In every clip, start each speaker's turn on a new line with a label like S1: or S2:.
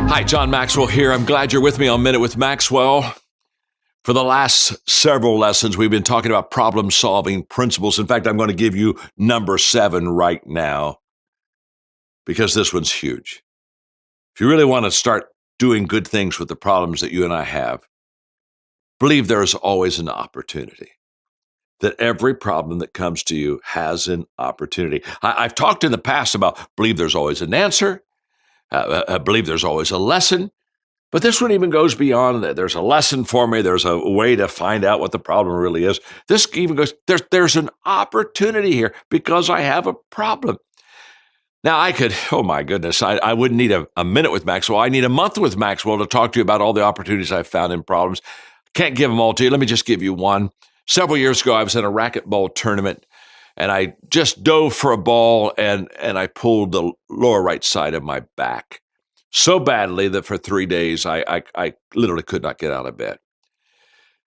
S1: Hi, John Maxwell here. I'm glad you're with me on Minute with Maxwell. For the last several lessons, we've been talking about problem-solving principles. In fact, I'm going to give you number 7 right now because this one's huge. If you really want to start doing good things with the problems that you and I have, believe there is always an opportunity. That every problem that comes to you has an opportunity. I've talked in the past about believe there's always an answer. I believe there's always a lesson, but this one even goes beyond that. There's a lesson for me. There's a way to find out what the problem really is. This even goes, there's an opportunity here because I have a problem. Now I could, oh my goodness, I wouldn't need a minute with Maxwell. I need a month with Maxwell to talk to you about all the opportunities I've found in problems. Can't give them all to you. Let me just give you one. Several years ago, I was in a racquetball tournament, and I just dove for a ball, and I pulled the lower right side of my back so badly that for 3 days, I literally could not get out of bed.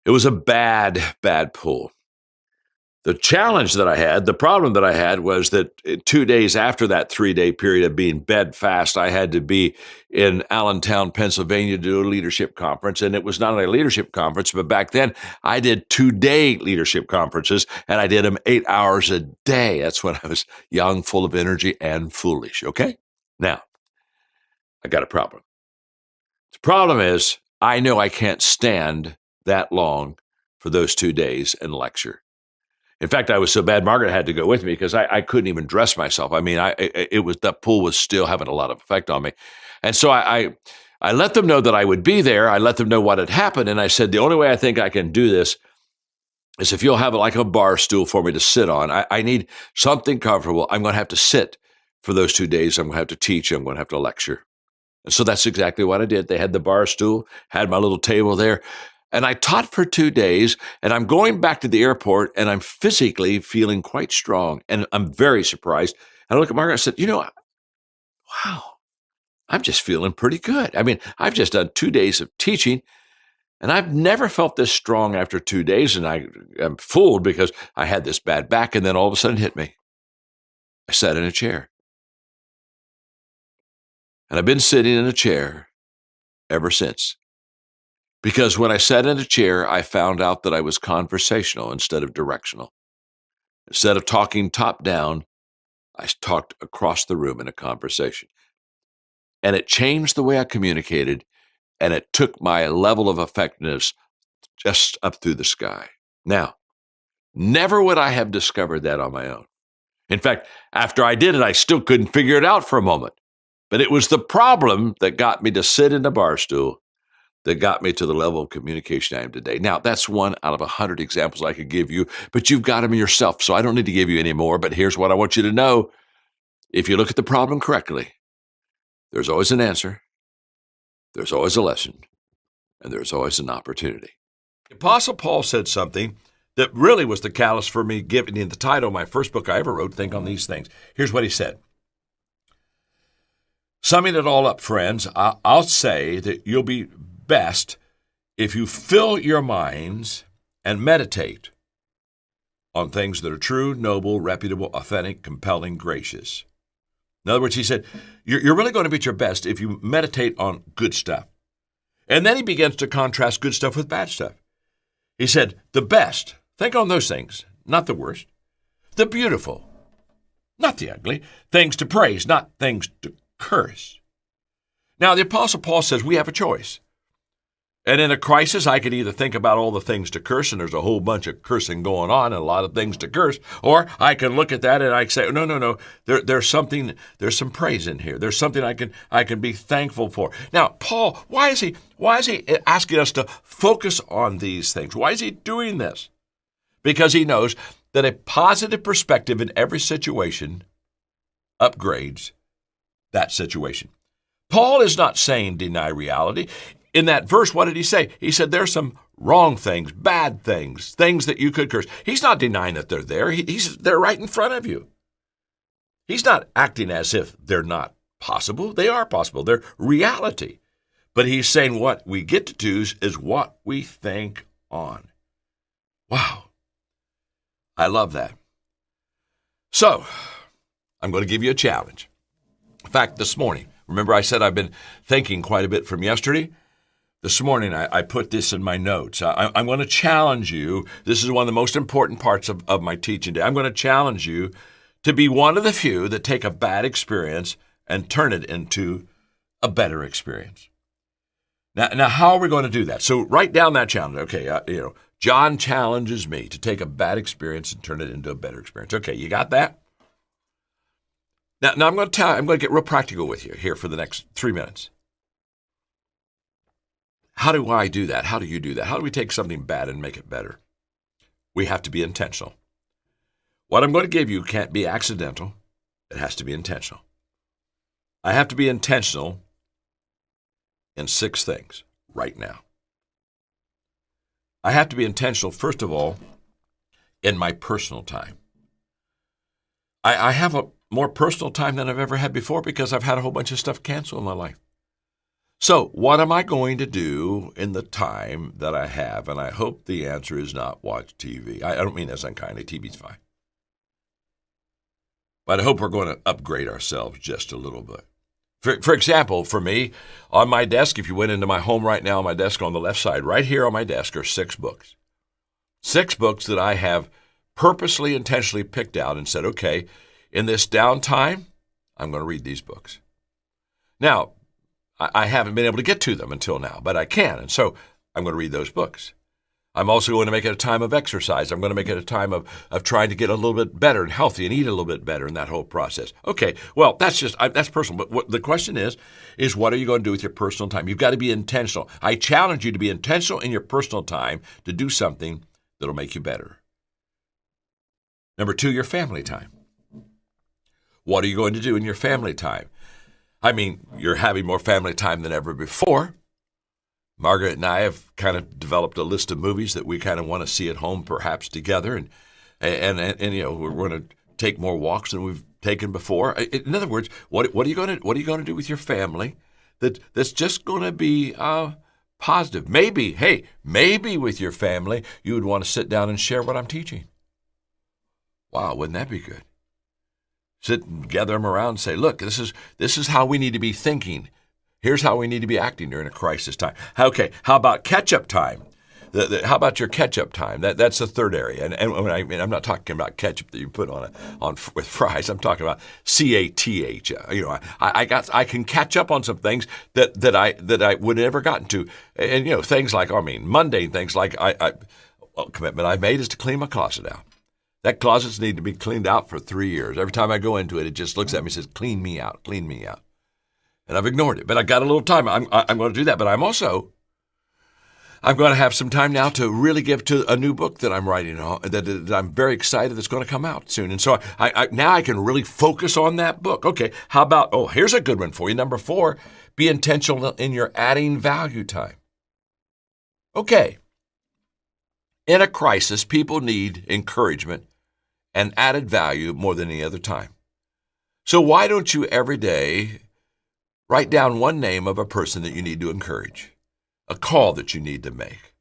S1: It was a bad, bad pull. The challenge that I had, the problem that I had was that 2 days after that 3-day period of being bedfast, I had to be in Allentown, Pennsylvania to do a leadership conference. And it was not only a leadership conference, but back then I did 2-day leadership conferences and I did them 8 hours a day. That's when I was young, full of energy and foolish. Okay. Now I got a problem. The problem is I know I can't stand that long for those 2 days and lecture. In fact, I was so bad, Margaret had to go with me because I couldn't even dress myself. I mean, that pool was still having a lot of effect on me. And so I let them know that I would be there. I let them know what had happened. And I said, the only way I think I can do this is if you'll have like a bar stool for me to sit on. I need something comfortable. I'm going to have to sit for those 2 days. I'm going to have to teach. I'm going to have to lecture. And so that's exactly what I did. They had the bar stool, had my little table there. And I taught for 2 days, and I'm going back to the airport, and I'm physically feeling quite strong. And I'm very surprised. And I look at Margaret and I said, wow, I'm just feeling pretty good. I mean, I've just done 2 days of teaching, and I've never felt this strong after 2 days. And I am fooled because I had this bad back, and then all of a sudden it hit me. I sat in a chair. And I've been sitting in a chair ever since. Because when I sat in a chair, I found out that I was conversational instead of directional. Instead of talking top down, I talked across the room in a conversation. And it changed the way I communicated, and it took my level of effectiveness just up through the sky. Now, never would I have discovered that on my own. In fact, after I did it, I still couldn't figure it out for a moment. But it was the problem that got me to sit in the bar stool that got me to the level of communication I am today. Now, that's 1 out of 100 examples I could give you, but you've got them yourself, so I don't need to give you any more. But here's what I want you to know. If you look at the problem correctly, there's always an answer, there's always a lesson, and there's always an opportunity. The Apostle Paul said something that really was the catalyst for me giving the title of my first book I ever wrote, Think on These Things. Here's what he said. Summing it all up, friends, I'll say that you'll be best if you fill your minds and meditate on things that are true, noble, reputable, authentic, compelling, gracious. In other words, he said, you're really going to be at your best if you meditate on good stuff. And then he begins to contrast good stuff with bad stuff. He said, the best, think on those things, not the worst. The beautiful, not the ugly. Things to praise, not things to curse. Now, the Apostle Paul says we have a choice. And in a crisis, I could either think about all the things to curse, and there's a whole bunch of cursing going on and a lot of things to curse, or I can look at that and I can say, no, there's some praise in here. There's something I can be thankful for. Now, Paul, why is he asking us to focus on these things? Why is he doing this? Because he knows that a positive perspective in every situation upgrades that situation. Paul is not saying deny reality. In that verse, what did he say? He said there's some wrong things, bad things, things that you could curse. He's not denying that they're there. They're right in front of you. He's not acting as if they're not possible. They are possible. They're reality. But he's saying what we get to choose is what we think on. Wow. I love that. So, I'm going to give you a challenge. In fact, this morning, Remember I said I've been thinking quite a bit from yesterday? This morning I put this in my notes. I'm going to challenge you. This is one of the most important parts of my teaching today. I'm going to challenge you to be one of the few that take a bad experience and turn it into a better experience. Now, how are we going to do that? So write down that challenge. Okay, John challenges me to take a bad experience and turn it into a better experience. Okay, you got that? Now I'm going to get real practical with you here for the next 3 minutes. How do I do that? How do you do that? How do we take something bad and make it better? We have to be intentional. What I'm going to give you can't be accidental. It has to be intentional. I have to be intentional in 6 things right now. I have to be intentional, first of all, in my personal time. I have a more personal time than I've ever had before because I've had a whole bunch of stuff canceled in my life. So what am I going to do in the time that I have? And I hope the answer is not watch TV. I don't mean this unkindly. TV's fine. But I hope we're going to upgrade ourselves just a little bit. For example, for me, on my desk, if you went into my home right now, on my desk on the left side, right here on my desk are 6 books. 6 books that I have purposely, intentionally picked out and said, okay, in this downtime, I'm going to read these books. Now, I haven't been able to get to them until now, but I can, and so I'm going to read those books. I'm also going to make it a time of exercise. I'm going to make it a time of trying to get a little bit better and healthy and eat a little bit better in that whole process. Okay, well, that's personal. But what the question is what are you going to do with your personal time? You've got to be intentional. I challenge you to be intentional in your personal time to do something that'll make you better. Number 2, your family time. What are you going to do in your family time? I mean, you're having more family time than ever before. Margaret and I have kind of developed a list of movies that we kind of want to see at home, perhaps together, and we're going to take more walks than we've taken before. In other words, what are you going to do with your family that's just going to be positive? Maybe with your family you would want to sit down and share what I'm teaching. Wow, wouldn't that be good? Sit and gather them around and say, look, this is how we need to be thinking. Here's how we need to be acting during a crisis time. Okay, how about catch-up time? How about your catch-up time? That's the third area. And I'm not talking about ketchup that you put on with fries. I'm talking about CATH. I can catch up on some things that I would have never gotten to. And things like mundane things like commitment I've made is to clean my closet out. That closet's need to be cleaned out for 3 years. Every time I go into it, it just looks at me and says, "Clean me out, clean me out." And I've ignored it. But I got a little time. I'm going to do that. But I'm going to have some time now to really give to a new book that I'm writing on, that I'm very excited that's going to come out soon. And so now I can really focus on that book. Okay, how about, here's a good one for you. Number 4, be intentional in your adding value time. Okay. In a crisis, people need encouragement and added value more than any other time. So why don't you every day write down one name of a person that you need to encourage, a call that you need to make,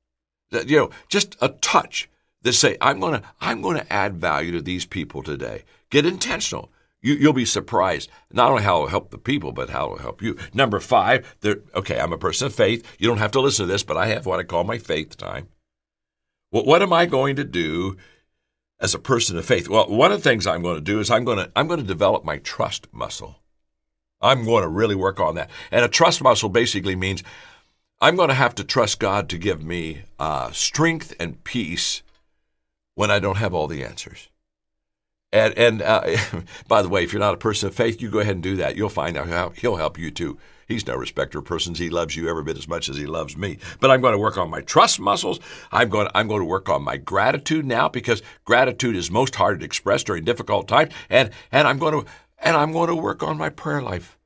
S1: just a touch that say, I'm going to add value to these people today. Get intentional. You'll be surprised not only how it'll help the people, but how it'll help you. Number 5, I'm a person of faith. You don't have to listen to this, but I have what I call my faith time. What am I going to do as a person of faith? Well, one of the things I'm going to do is I'm going to develop my trust muscle. I'm going to really work on that. And a trust muscle basically means I'm going to have to trust God to give me strength and peace when I don't have all the answers. And by the way, if you're not a person of faith, you go ahead and do that. You'll find out how he'll help you too. He's no respecter of persons. He loves you every bit as much as he loves me. But I'm going to work on my trust muscles. I'm going to work on my gratitude now, because gratitude is most hard to express during difficult times. And I'm going to work on my prayer life.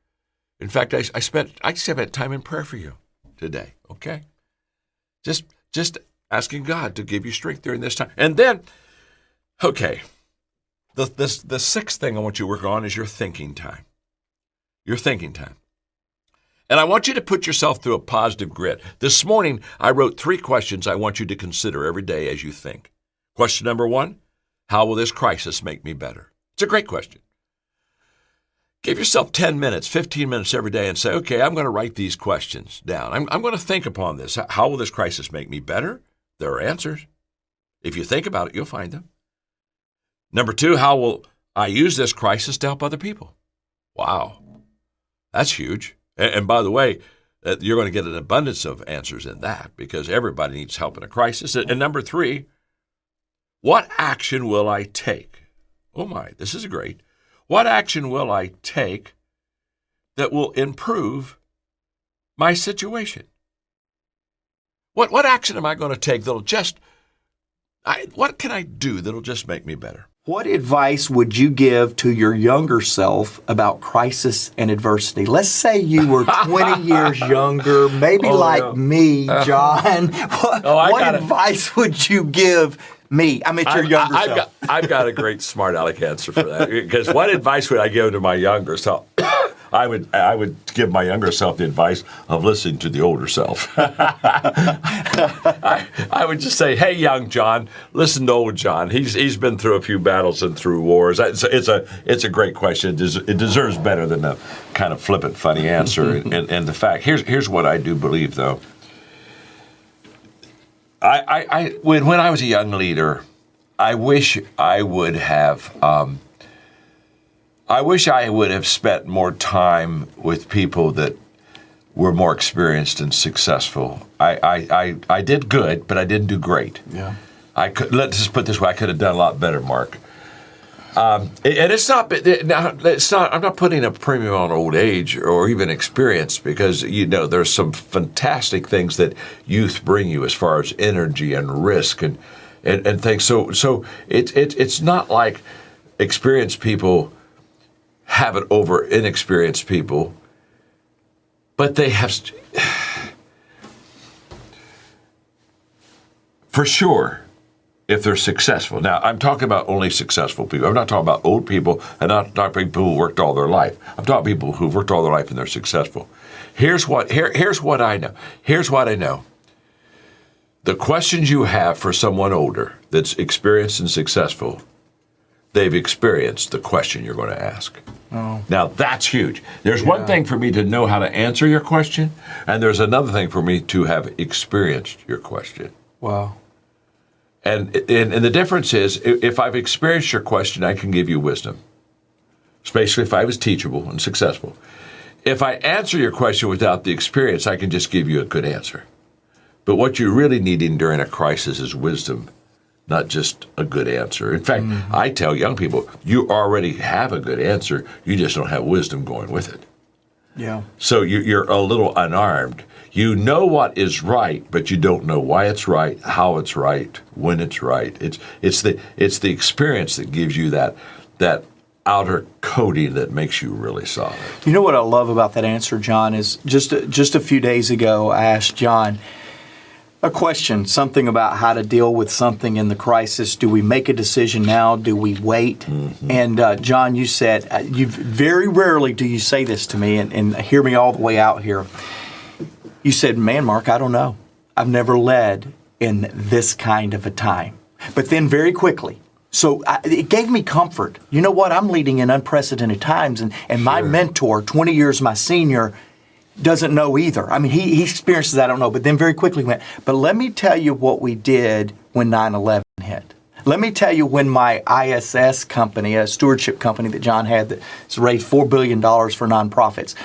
S1: In fact, I spent time in prayer for you today. Okay, just asking God to give you strength during this time. And then, okay, the 6th thing I want you to work on is your thinking time. Your thinking time. And I want you to put yourself through a positive grid. This morning, I wrote 3 questions I want you to consider every day as you think. Question number 1, how will this crisis make me better? It's a great question. Give yourself 10 minutes, 15 minutes every day and say, okay, I'm going to write these questions down. I'm going to think upon this. How will this crisis make me better? There are answers. If you think about it, you'll find them. Number 2, how will I use this crisis to help other people? Wow, that's huge. And by the way, you're going to get an abundance of answers in that because everybody needs help in a crisis. And number 3, what action will I take? Oh my, this is great. What action will I take that will improve my situation? What action am I going to take that'll what can I do that'll just make me better?
S2: What advice would you give to your younger self about crisis and adversity? Let's say you were 20 years younger, maybe me, John. What advice would you give me? I mean, your younger self.
S1: I've got a great smart aleck answer for that. Because what advice would I give to my younger self? I would give my younger self the advice of listening to the older self. I would just say, hey, young John, listen to old John. He's been through a few battles and through wars. It's a great question. It deserves better than a kind of flippant, funny answer. and the fact, here's what I do believe, though. When I was a young leader, I wish I would have spent more time with people that were more experienced and successful. I did good, but I didn't do great.
S2: Yeah.
S1: Let's just put it this way: I could have done a lot better, Mark. And it's not. I'm not putting a premium on old age or even experience because there's some fantastic things that youth bring you as far as energy and risk and things. So it's not like experienced people have it over inexperienced people, but they have, for sure, if they're successful. Now, I'm talking about only successful people. I'm not talking about old people. I'm not talking about people who worked all their life. I'm talking about people who've worked all their life and they're successful. Here's what I know. Here's what I know. The questions you have for someone older that's experienced and successful, they've experienced the question you're going to ask. Oh. Now, that's huge. There's one thing for me to know how to answer your question, and there's another thing for me to have experienced your question.
S2: Wow.
S1: And the difference is, if I've experienced your question, I can give you wisdom, especially if I was teachable and successful. If I answer your question without the experience, I can just give you a good answer. But what you're really needing during a crisis is wisdom, not just a good answer. In fact, I tell young people, you already have a good answer, you just don't have wisdom going with it.
S2: Yeah. So
S1: you're a little unarmed. You know what is right, but you don't know why it's right, how it's right, when it's right. It's the experience that gives you that outer coating that makes you really solid.
S2: You know what I love about that answer, John, is just a few days ago, I asked John a question, something about how to deal with something in the crisis. Do we make a decision now? Do we wait? Mm-hmm. And John, you said, you very rarely do you say this to me, and hear me all the way out here. You said, man, Mark, I don't know. I've never led in this kind of a time. But then very quickly, it gave me comfort. You know what? I'm leading in unprecedented times, and my mentor, 20 years my senior, doesn't know either. I mean, he experiences, I don't know, but then very quickly went, but let me tell you what we did when 9/11 hit. Let me tell you when my ISS company, a stewardship company that John had that's raised $4 billion for nonprofits,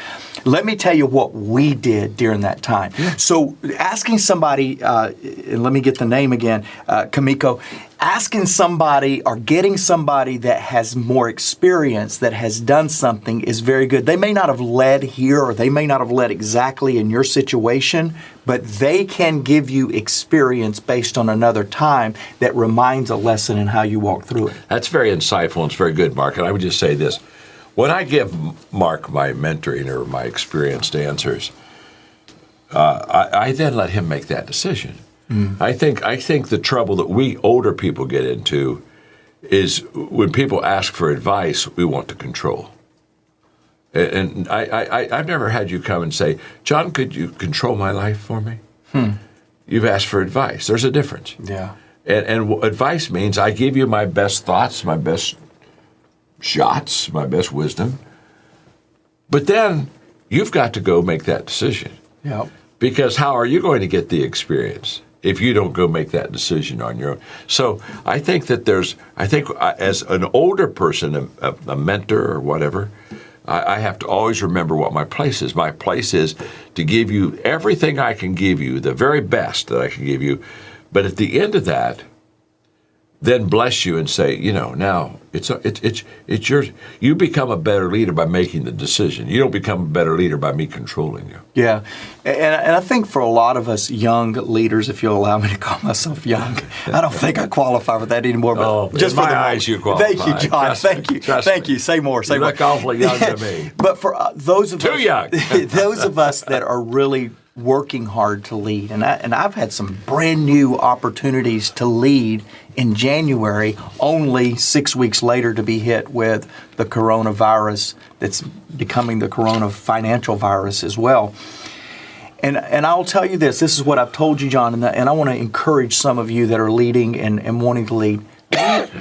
S2: let me tell you what we did during that time. Yeah. So asking somebody, and let me get the name again, Kamiko, asking somebody or getting somebody that has more experience, that has done something, is very good. They may not have led here, or they may not have led exactly in your situation, but they can give you experience based on another time that reminds a lesson in how you walk through it.
S1: That's very insightful and it's very good, Mark. And I would just say this. When I give Mark my mentoring or my experienced answers, I then let him make that decision. Mm. I think the trouble that we older people get into is when people ask for advice, we want to control. And I've never had you come and say, John, could you control my life for me? You've asked for advice. There's a difference.
S2: Yeah.
S1: And advice means I give you my best thoughts, my best shots, my best wisdom. But then you've got to go make that decision.
S2: Yep.
S1: Because how are you going to get the experience if you don't go make that decision on your own? So I think that as an older person, a mentor or whatever, I have to always remember what my place is. My place is to give you everything I can give you, the very best that I can give you. But at the end of that, then bless you and say, now it's yours. You become a better leader by making the decision. You don't become a better leader by me controlling you.
S2: Yeah, and I think for a lot of us young leaders, if you'll allow me to call myself young, I don't think I qualify for that anymore. But
S1: just in my eyes, you qualify.
S2: Thank you, John. Thank you. Say more.
S1: You look awfully young to me.
S2: But for those of us,
S1: too young.
S2: those of us that are really working hard to lead, and I've had some brand new opportunities to lead in January, only 6 weeks later to be hit with the coronavirus that's becoming the corona financial virus as well. And I'll tell you this is what I've told you, John, and I want to encourage some of you that are leading and wanting to lead.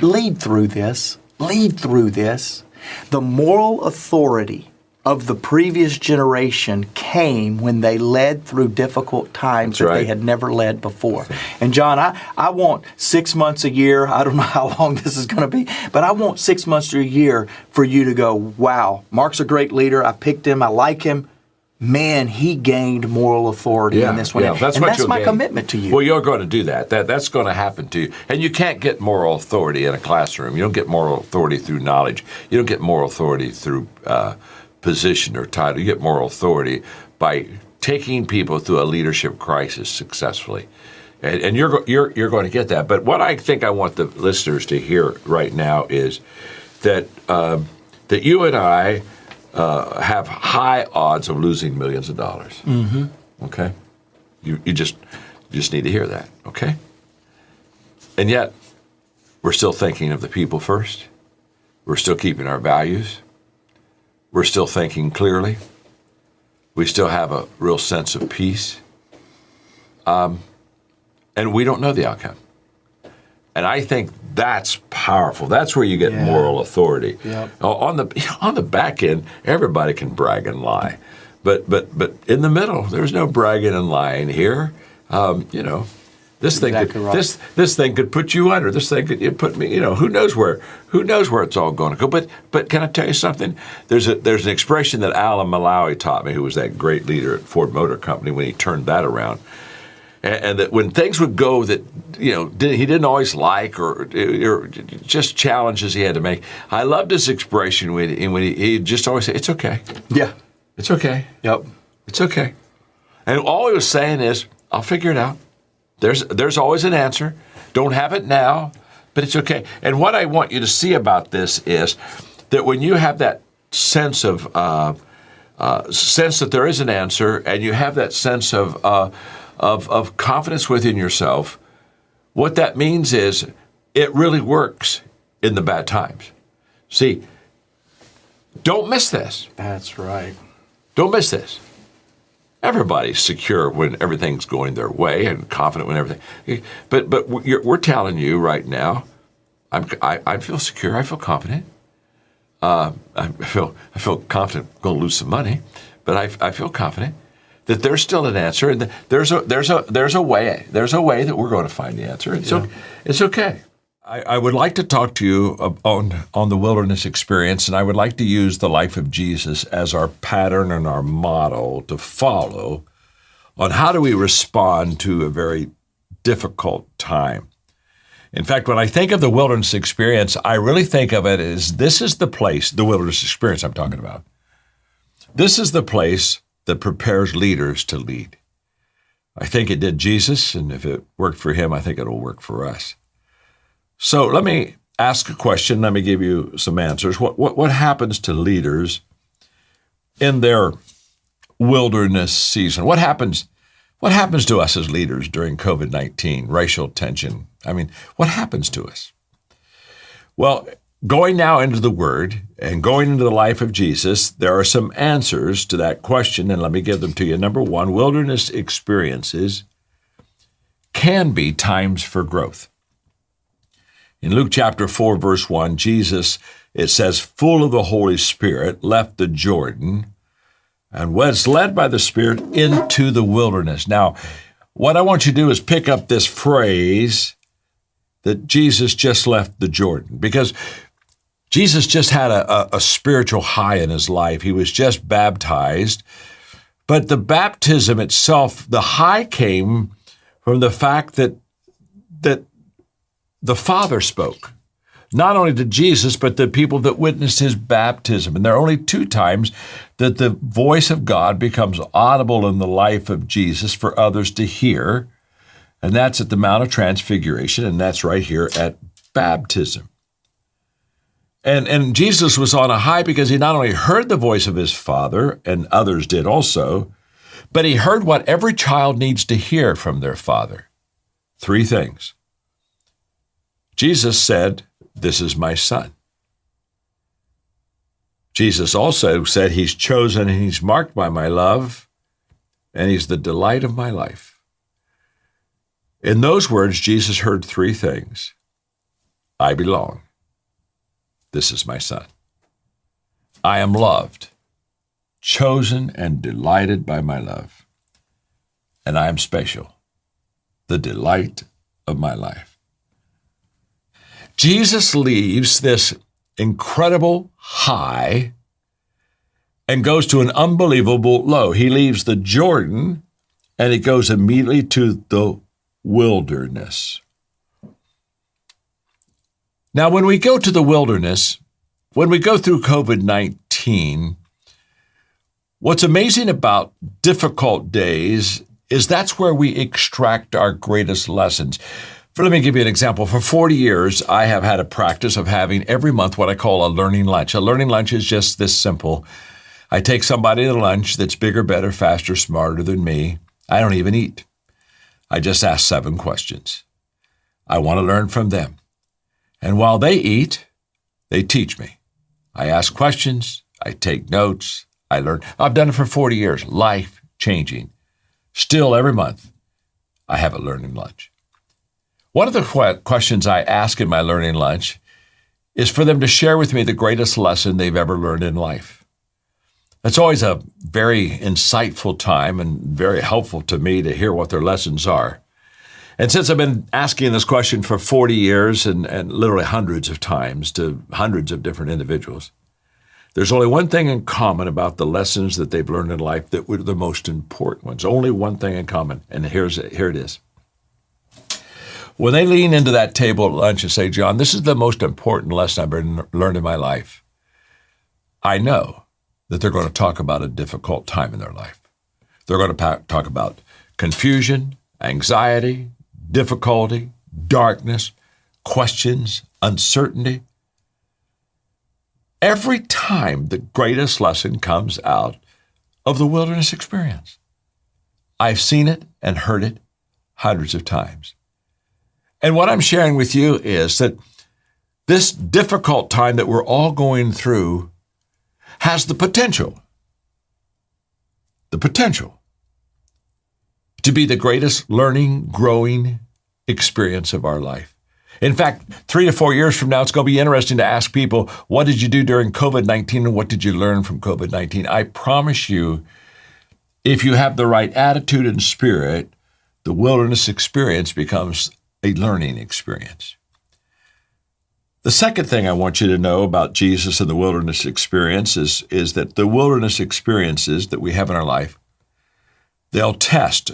S2: Lead through this. Lead through this. The moral authority of the previous generation came when they led through difficult times that they had never led before. And John, I want 6 months a year. I don't know how long this is going to be, but I want 6 months a year for you to go, wow, Mark's a great leader. I picked him. I like him. Man, he gained moral authority in this one.
S1: Yeah, that's
S2: my commitment to you.
S1: Well, you're going to do that. That's going to happen to you. And you can't get moral authority in a classroom. You don't get moral authority through knowledge. You don't get moral authority through position or title. You get moral authority by taking people through a leadership crisis successfully. And you're going to get that. But what I think I want the listeners to hear right now is that that you and I have high odds of losing millions of dollars. Mm-hmm. Okay? You just need to hear that, okay? And yet, we're still thinking of the people first. We're still keeping our values. We're still thinking clearly. We still have a real sense of peace. And we don't know the outcome. And I think that's powerful. That's where you get moral authority. Yep. On the back end, everybody can brag and lie. But in the middle, there's no bragging and lying here. This thing this thing could put you under. This thing could put me. Who knows where it's all going to go. But can I tell you something? There's an expression that Alan Malawi taught me, who was that great leader at Ford Motor Company when he turned that around, and that when things would go that he didn't always like or just challenges he had to make. I loved his expression when he just always said, "It's okay."
S2: Yeah,
S1: it's okay.
S2: Yep,
S1: it's okay. And all he was saying is, "I'll figure it out. There's always an answer. Don't have it now, but it's okay." And what I want you to see about this is that when you have that sense that there is an answer, and you have that sense of confidence within yourself, what that means is it really works in the bad times. See, don't miss this.
S2: That's right.
S1: Don't miss this. Everybody's secure when everything's going their way and confident when everything. But we're telling you right now, I feel secure. I feel confident. I feel confident. I'm going to lose some money, but I feel confident that there's still an answer, and there's a way. There's a way that we're going to find the answer. It's okay. I would like to talk to you on the wilderness experience, and I would like to use the life of Jesus as our pattern and our model to follow on how do we respond to a very difficult time. In fact, when I think of the wilderness experience, I really think of it as this is the place, the wilderness experience I'm talking about. This is the place that prepares leaders to lead. I think it did Jesus, and if it worked for him, I think it'll work for us. So let me ask a question. Let me give you some answers. What happens to leaders in their wilderness season? What happens to us as leaders during COVID-19, racial tension? I mean, what happens to us? Well, going now into the Word and going into the life of Jesus, there are some answers to that question, and let me give them to you. Number one, wilderness experiences can be times for growth. In Luke chapter 4, verse 1, Jesus, it says, full of the Holy Spirit, left the Jordan and was led by the Spirit into the wilderness. Now, what I want you to do is pick up this phrase that Jesus just left the Jordan, because Jesus just had a spiritual high in his life. He was just baptized, but the baptism itself, the high came from the fact that the Father spoke, not only to Jesus, but the people that witnessed his baptism. And there are only 2 times that the voice of God becomes audible in the life of Jesus for others to hear, and that's at the Mount of Transfiguration, and that's right here at baptism. And Jesus was on a high because he not only heard the voice of his Father, and others did also, but he heard what every child needs to hear from their Father. 3 things. Jesus said, "This is my Son." Jesus also said, "He's chosen and he's marked by my love, and he's the delight of my life." In those words, Jesus heard 3 things. I belong. This is my Son. I am loved, chosen and delighted by my love. And I am special, the delight of my life. Jesus leaves this incredible high and goes to an unbelievable low. He leaves the Jordan and he goes immediately to the wilderness. Now, when we go to the wilderness, when we go through COVID-19, what's amazing about difficult days is that's where we extract our greatest lessons. Let me give you an example. For 40 years, I have had a practice of having every month what I call a learning lunch. A learning lunch is just this simple. I take somebody to lunch that's bigger, better, faster, smarter than me. I don't even eat. I just ask 7 questions. I want to learn from them. And while they eat, they teach me. I ask questions, I take notes, I learn. I've done it for 40 years, life-changing. Still, every month, I have a learning lunch. One of the questions I ask in my learning lunch is for them to share with me the greatest lesson they've ever learned in life. It's always a very insightful time and very helpful to me to hear what their lessons are. And since I've been asking this question for 40 years and literally hundreds of times to hundreds of different individuals, there's only one thing in common about the lessons that they've learned in life that were the most important ones. Only one thing in common, and here it is. When they lean into that table at lunch and say, "John, this is the most important lesson I've learned in my life," I know that they're going to talk about a difficult time in their life. They're going to talk about confusion, anxiety, difficulty, darkness, questions, uncertainty. Every time the greatest lesson comes out of the wilderness experience. I've seen it and heard it hundreds of times. And what I'm sharing with you is that this difficult time that we're all going through has the potential to be the greatest learning, growing experience of our life. In fact, 3 to 4 years from now, it's going to be interesting to ask people, what did you do during COVID-19 and what did you learn from COVID-19? I promise you, if you have the right attitude and spirit, the wilderness experience becomes a learning experience. The second thing I want you to know about Jesus and the wilderness experience is that the wilderness experiences that we have in our life, they'll test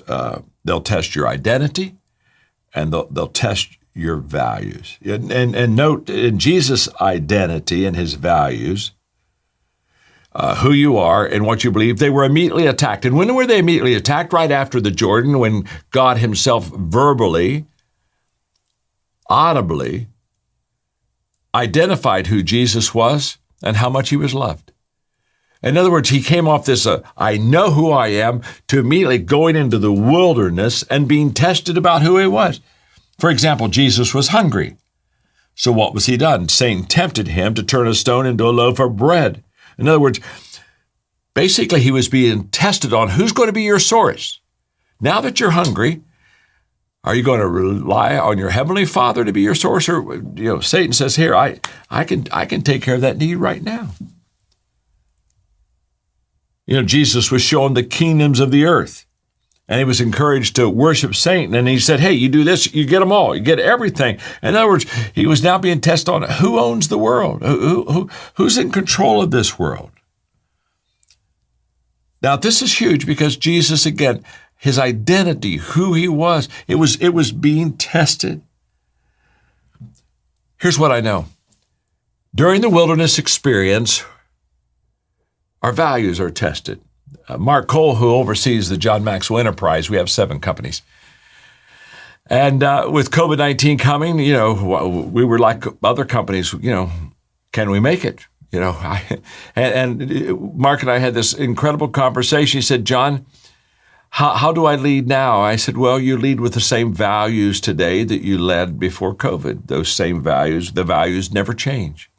S1: your identity and they'll test your values. And note, in Jesus' identity and his values, who you are and what you believe, they were immediately attacked. And when were they immediately attacked? Right after the Jordan, when God himself verbally, audibly identified who Jesus was and how much he was loved. In other words, he came off this, I know who I am, to immediately going into the wilderness and being tested about who he was. For example, Jesus was hungry. So what was he done? Satan tempted him to turn a stone into a loaf of bread. In other words, basically he was being tested on who's going to be your source. Now that you're hungry, are you going to rely on your heavenly Father to be your source? Or, Satan says, here, I can take care of that need right now. Jesus was showing the kingdoms of the earth, and he was encouraged to worship Satan. And he said, hey, you do this, you get them all, you get everything. In other words, he was now being tested on who owns the world, who's in control of this world. Now, this is huge because Jesus, again, his identity, who he was, it was being tested. Here's what I know. During the wilderness experience, our values are tested. Mark Cole, who oversees the John Maxwell enterprise, we have 7 companies. And with COVID-19 coming, we were like other companies, can we make it? And Mark and I had this incredible conversation. He said, John, how do I lead now? I said, well, you lead with the same values today that you led before COVID. Those same values, the values never change.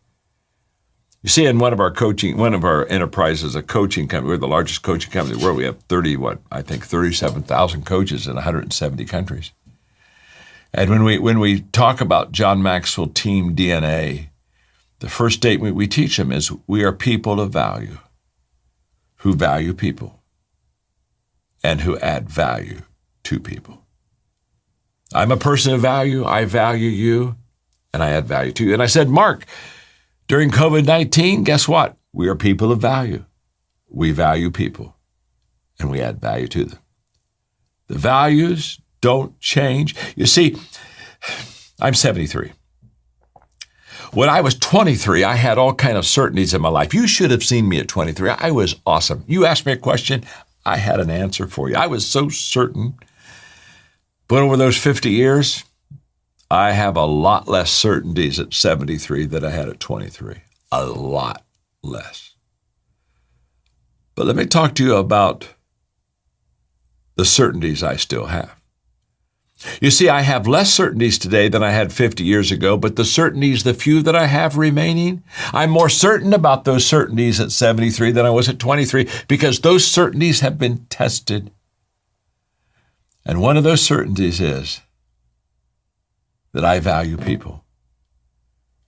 S1: You see, in one of our enterprises, a coaching company, we're the largest coaching company in the world. We have 37,000 coaches in 170 countries. And when we talk about John Maxwell Team DNA, the first statement we teach them is we are people of value who value people and who add value to people. I'm a person of value. I value you, and I add value to you. And I said, Mark, during COVID-19, guess what? We are people of value. We value people, and we add value to them. The values don't change. You see, I'm 73. When I was 23, I had all kind of certainties in my life. You should have seen me at 23. I was awesome. You asked me a question, I had an answer for you. I was so certain. But over those 50 years, I have a lot less certainties at 73 than I had at 23. A lot less. But let me talk to you about the certainties I still have. You see, I have less certainties today than I had 50 years ago, but the certainties, the few that I have remaining, I'm more certain about those certainties at 73 than I was at 23 because those certainties have been tested. And one of those certainties is that I value people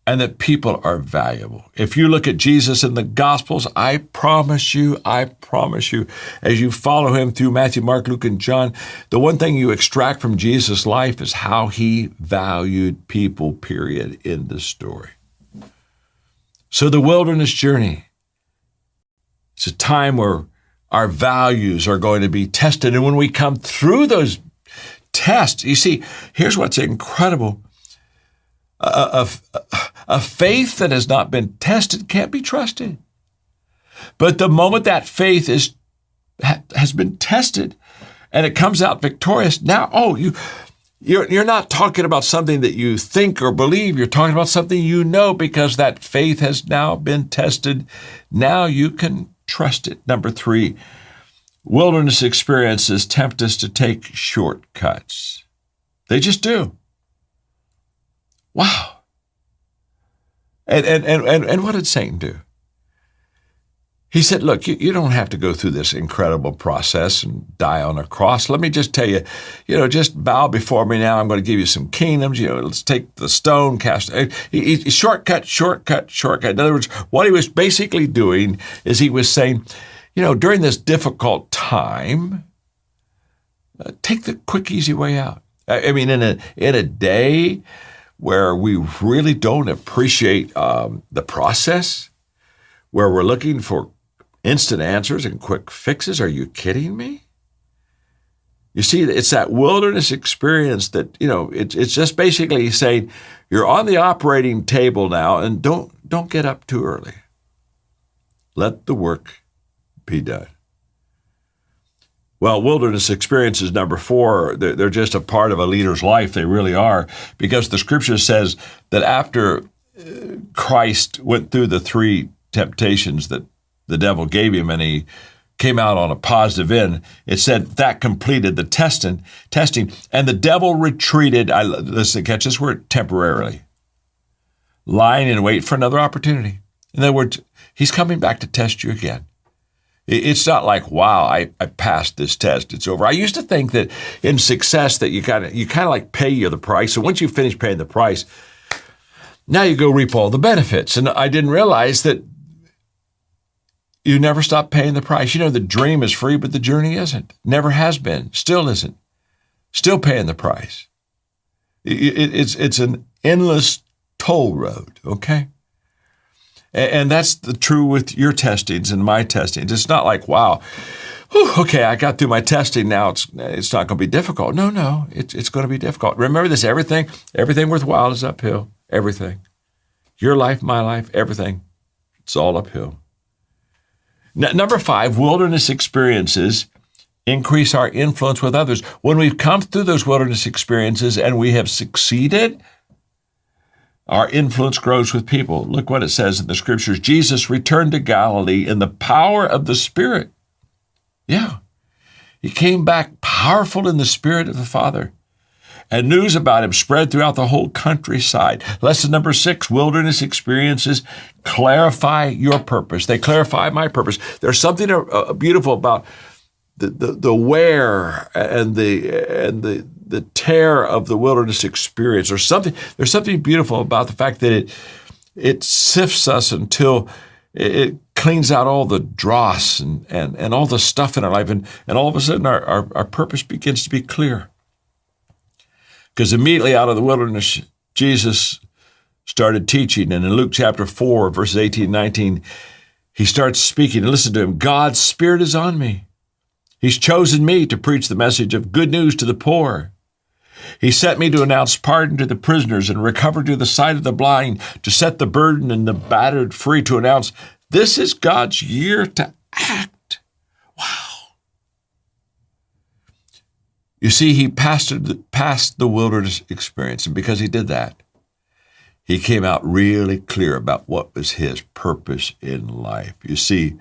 S1: and that people are valuable. If you look at Jesus in the Gospels, I promise you, as you follow him through Matthew, Mark, Luke, and John, the one thing you extract from Jesus' life is how he valued people, period, in the story. So the wilderness journey, it's a time where our values are going to be tested. And when we come through those tests, you see, here's what's incredible. A faith that has not been tested can't be trusted. But the moment that faith has been tested and it comes out victorious, now, you're not talking about something that you think or believe. You're talking about something you know because that faith has now been tested. Now you can trust it. Number 3, wilderness experiences tempt us to take shortcuts. They just do. Wow. And what did Satan do? He said, look, you don't have to go through this incredible process and die on a cross. Let me just tell you, just bow before me now. I'm going to give you some kingdoms. Let's take the stone, cast it. Shortcut. In other words, what he was basically doing is he was saying, during this difficult time, take the quick, easy way out. I mean, in a day where we really don't appreciate the process, where we're looking for instant answers and quick fixes. Are you kidding me? You see, it's that wilderness experience that, it's just basically saying you're on the operating table now and don't get up too early. Let the work be done. Well, wilderness experiences, number 4, they're just a part of a leader's life. They really are, because the scripture says that after Christ went through the 3 temptations that the devil gave him and he came out on a positive end, it said that completed the testing, and the devil retreated, listen, catch this word, temporarily, lying in wait for another opportunity. In other words, he's coming back to test you again. It's not like, wow, I passed this test, it's over. I used to think that in success that you kind of like pay the price. So once you finish paying the price, now you go reap all the benefits. And I didn't realize that you never stop paying the price. You know, the dream is free, but the journey isn't. Never has been, still isn't. Still paying the price. It's an endless toll road, okay? And that's true with your testings and my testings. It's not like, wow, okay, I got through my testing, now it's not going to be difficult. No, it's going to be difficult. Remember this, everything worthwhile is uphill, everything. Your life, my life, everything, it's all uphill. Number 5, wilderness experiences increase our influence with others. When we've come through those wilderness experiences and we have succeeded, our influence grows with people. Look what it says in the scriptures. Jesus returned to Galilee in the power of the Spirit. Yeah, he came back powerful in the Spirit of the Father. And news about him spread throughout the whole countryside. Lesson number 6, wilderness experiences clarify your purpose. They clarify my purpose. There's something beautiful about the wear and the tear of the wilderness experience. There's something beautiful about the fact that it sifts us until it cleans out all the dross and all the stuff in our life. And all of a sudden our purpose begins to be clear. Because immediately out of the wilderness, Jesus started teaching. And in Luke chapter 4, verses 18 and 19, he starts speaking. And listen to him. God's Spirit is on me. He's chosen me to preach the message of good news to the poor. He sent me to announce pardon to the prisoners and recovery to the sight of the blind, to set the burdened and the battered free, to announce this is God's year to act. Wow. You see, he passed the wilderness experience, and because he did that, he came out really clear about what was his purpose in life. You see,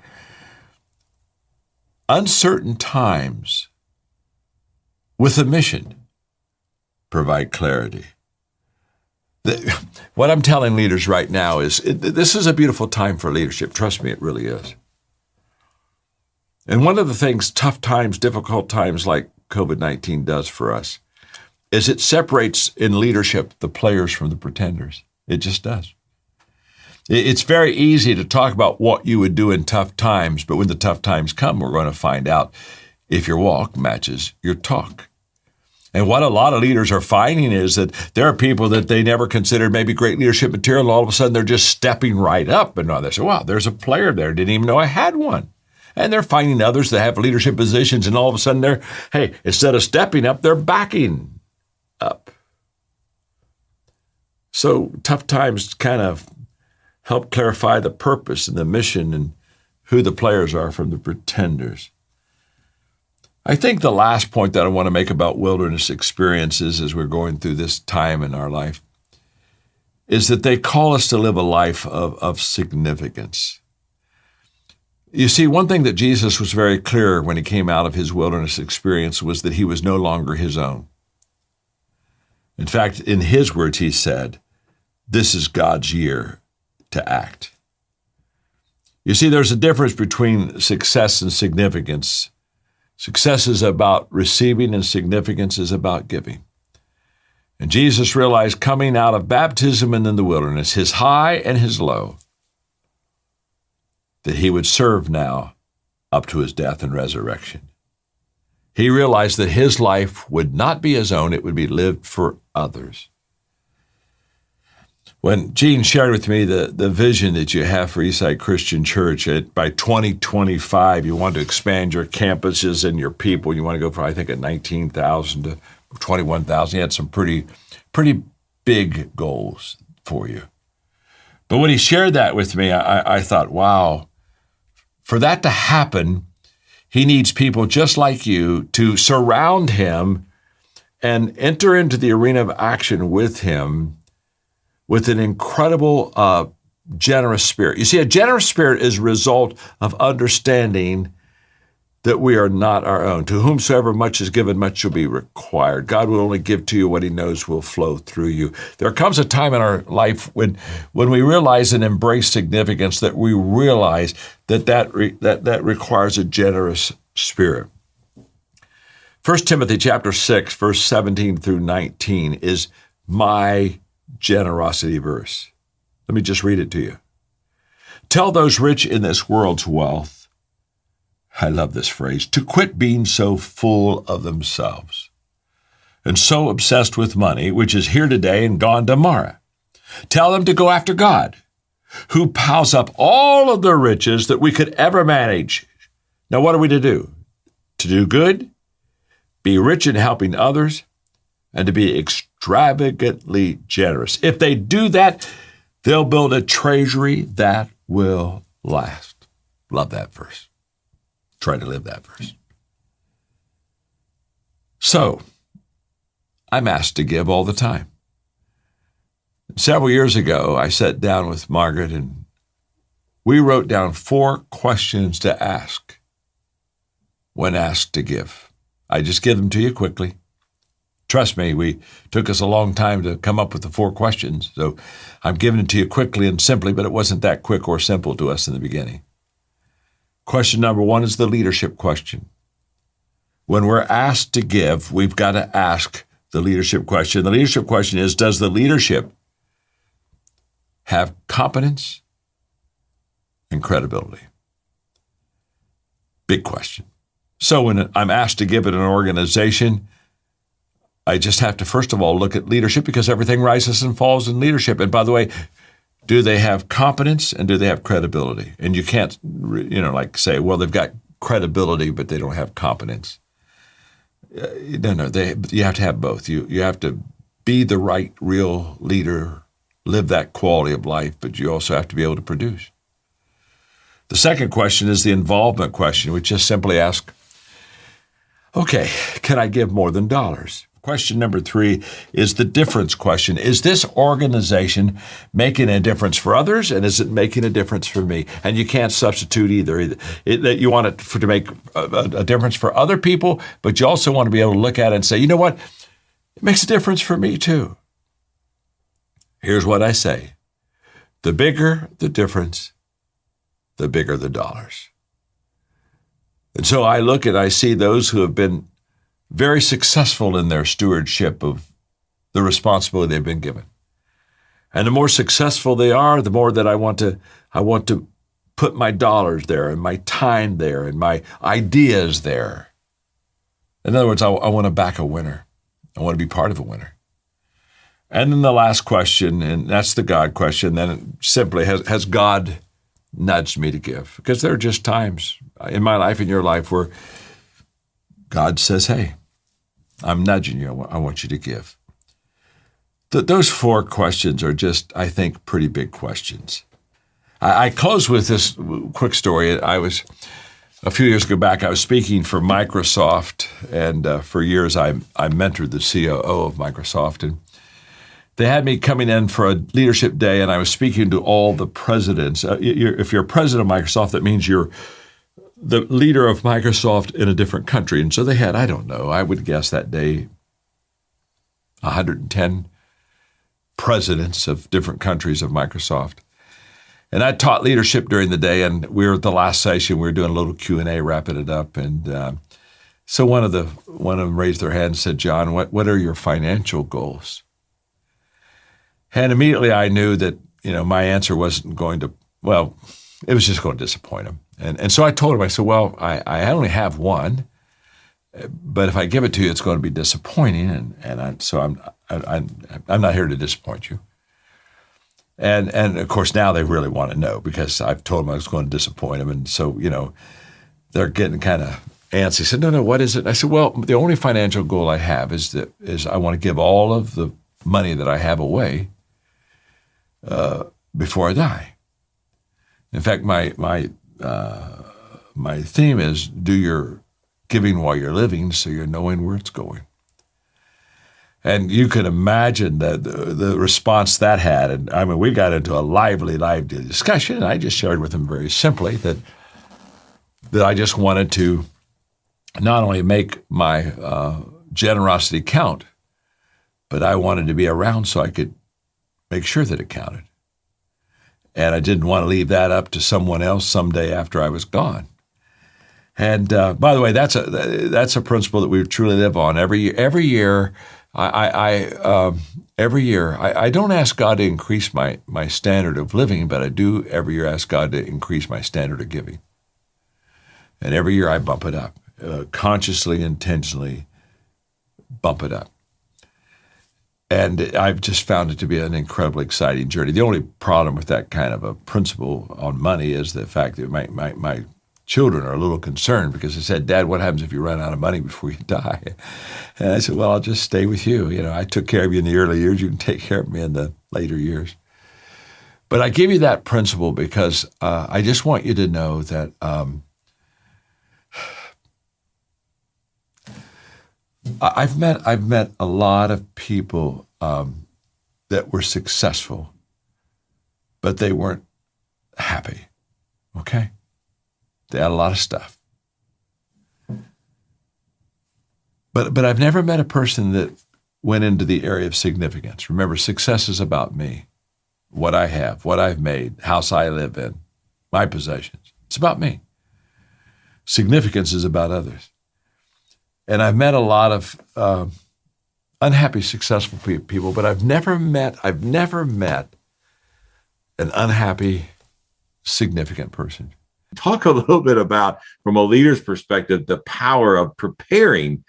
S1: uncertain times with a mission provide clarity. What I'm telling leaders right now is this is a beautiful time for leadership. Trust me, it really is. And one of the things tough times, difficult times like COVID-19 does for us is it separates in leadership the players from the pretenders. It just does. It's very easy to talk about what you would do in tough times, but when the tough times come, we're going to find out if your walk matches your talk. And what a lot of leaders are finding is that there are people that they never considered maybe great leadership material, and all of a sudden they're just stepping right up. And they say, wow, there's a player there. Didn't even know I had one. And they're finding others that have leadership positions, and all of a sudden instead of stepping up, they're backing up. So tough times kind of help clarify the purpose and the mission and who the players are from the pretenders. I think the last point that I want to make about wilderness experiences as we're going through this time in our life is that they call us to live a life of significance. You see, one thing that Jesus was very clear when he came out of his wilderness experience was that he was no longer his own. In fact, in his words, he said, this is God's year to act. You see, there's a difference between success and significance. Success is about receiving and significance is about giving. And Jesus realized coming out of baptism and in the wilderness, his high and his low, that he would serve now up to his death and resurrection. He realized that his life would not be his own, it would be lived for others. When Gene shared with me the vision that you have for Eastside Christian Church, by 2025, you want to expand your campuses and your people. You want to go from, I think, 19,000 to 21,000. He had some pretty big goals for you. But when he shared that with me, I thought, wow, for that to happen, he needs people just like you to surround him and enter into the arena of action with him with an incredible, generous spirit. You see, a generous spirit is a result of understanding that we are not our own. To whomsoever much is given, much shall be required. God will only give to you what he knows will flow through you. There comes a time in our life when we realize and embrace significance, that we realize that requires a generous spirit. 1 Timothy chapter 6, verse 17 through 19 is my generosity verse. Let me just read it to you. Tell those rich in this world's wealth, I love this phrase, to quit being so full of themselves and so obsessed with money, which is here today and gone tomorrow. Tell them to go after God, who piles up all of the riches that we could ever manage. Now, what are we to do? To do good, be rich in helping others, and to be extravagantly generous. If they do that, they'll build a treasury that will last. Love that verse. Try to live that verse. So, I'm asked to give all the time. Several years ago, I sat down with Margaret and we wrote down 4 questions to ask when asked to give. I just give them to you quickly. Trust me, we took us a long time to come up with the 4 questions, so I'm giving it to you quickly and simply, but it wasn't that quick or simple to us in the beginning. Question number 1 is the leadership question. When we're asked to give, we've got to ask the leadership question. The leadership question is, does the leadership have competence and credibility? Big question. So when I'm asked to give at an organization, I just have to, first of all, look at leadership because everything rises and falls in leadership. And by the way, do they have competence and do they have credibility? And you can't, like say, well, they've got credibility, but they don't have competence. No, you have to have both. You have to be the right, real leader, live that quality of life, but you also have to be able to produce. The second question is the involvement question, which just simply asks, okay, can I give more than dollars? Question number 3 is the difference question. Is this organization making a difference for others, and is it making a difference for me? And you can't substitute either. You want it to make a difference for other people, but you also want to be able to look at it and say, you know what? It makes a difference for me too. Here's what I say. The bigger the difference, the bigger the dollars. And so I look and I see those who have been very successful in their stewardship of the responsibility they've been given. And the more successful they are, the more that I want to put my dollars there and my time there and my ideas there. In other words, I want to back a winner. I want to be part of a winner. And then the last question, and that's the God question, then it simply, has God nudged me to give? Because there are just times in my life, in your life, where God says, hey, I'm nudging you. I want you to give. Those 4 questions are just, I think, pretty big questions. I close with this quick story. A few years ago back, I was speaking for Microsoft, and for years I mentored the COO of Microsoft, and they had me coming in for a leadership day, and I was speaking to all the presidents. If you're a president of Microsoft, that means you're the leader of Microsoft in a different country. And so they had, I don't know, I would guess that day, 110 presidents of different countries of Microsoft. And I taught leadership during the day, and we were at the last session. We were doing a little Q&A, wrapping it up. And so one of them raised their hand and said, John, what are your financial goals? And immediately I knew that, my answer wasn't going to, it was just going to disappoint him. And so I told him, I said, well, I only have one, but if I give it to you, it's going to be disappointing. So I'm not here to disappoint you. And of course, now they really want to know because I've told them I was going to disappoint them. And so, they're getting kind of antsy. He said, no, what is it? And I said, well, the only financial goal I have is I want to give all of the money that I have away before I die. In fact, my theme is do your giving while you're living so you're knowing where it's going. And you can imagine the response that had. And I mean, we got into a lively discussion, and I just shared with him very simply that I just wanted to not only make my generosity count, but I wanted to be around so I could make sure that it counted. And I didn't want to leave that up to someone else someday after I was gone. And by the way, that's a principle that we truly live on. Every year, Every year, I don't ask God to increase my standard of living, but I do every year ask God to increase my standard of giving. And every year I bump it up, consciously, intentionally bump it up. And I've just found it to be an incredibly exciting journey. The only problem with that kind of a principle on money is the fact that my children are a little concerned because they said, "Dad, what happens if you run out of money before you die?" And I said, "Well, I'll just stay with you. You know, I took care of you in the early years. You can take care of me in the later years." But I give you that principle because I just want you to know that I've met a lot of people that were successful, but they weren't happy. Okay, they had a lot of stuff, but I've never met a person that went into the area of significance. Remember, success is about me, what I have, what I've made, house I live in, my possessions. It's about me. Significance is about others. And I've met a lot of unhappy, successful people, but I've never met an unhappy, significant person.
S3: Talk a little bit about, from a leader's perspective, the power of preparing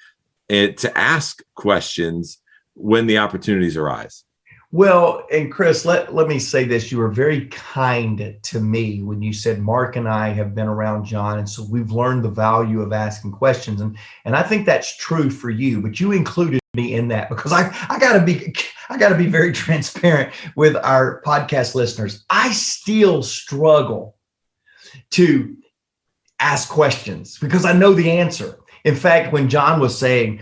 S3: to ask questions when the opportunities arise.
S2: Well, and Chris, let me say this. You were very kind to me when you said Mark and I have been around John, and so we've learned the value of asking questions. And I think that's true for you, but you included me in that because I gotta be very transparent with our podcast listeners. I still struggle to ask questions because I know the answer. In fact, when John was saying,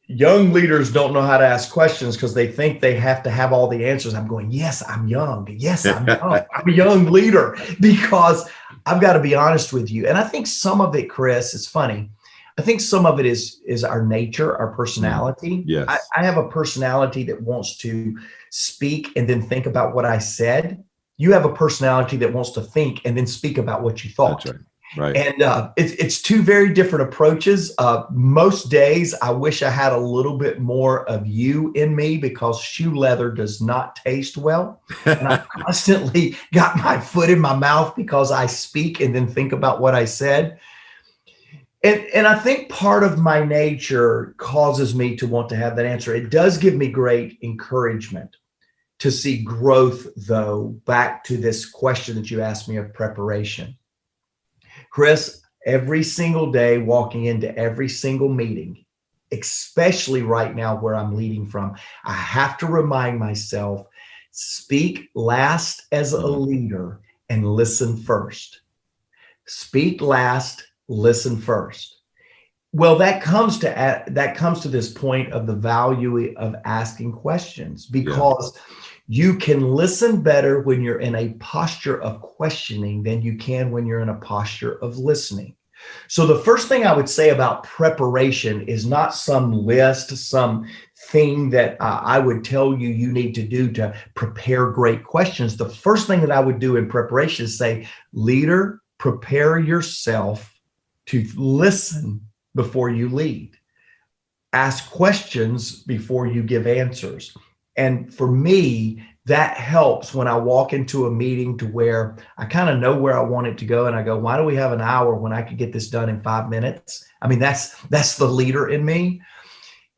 S2: young leaders don't know how to ask questions because they think they have to have all the answers, I'm going, yes, I'm young. Yes, I'm young. I'm a young leader because I've got to be honest with you. And I think some of it, Chris, it's funny. I think some of it is our nature, our personality.
S3: Yes.
S2: I have a personality that wants to speak and then think about what I said. You have a personality that wants to think and then speak about what you thought.
S3: That's right. Right.
S2: And it's two very different approaches. Most days, I wish I had a little bit more of you in me because shoe leather does not taste well. And I constantly got my foot in my mouth because I speak and then think about what I said. And I think part of my nature causes me to want to have that answer. It does give me great encouragement to see growth, though, back to this question that you asked me of preparation. Chris, every single day walking into every single meeting, especially right now where I'm leading from, I have to remind myself, speak last as a leader and listen first. Speak last, listen first. Well, that comes to this point of the value of asking questions because you can listen better when you're in a posture of questioning than you can when you're in a posture of listening. So the first thing I would say about preparation is not some list, some thing that I would tell you need to do to prepare great questions. The first thing that I would do in preparation is say, leader, prepare yourself to listen before you lead. Ask questions before you give answers. And for me, that helps when I walk into a meeting to where I kind of know where I want it to go. And I go, why do we have an hour when I could get this done in 5 minutes? I mean, that's the leader in me.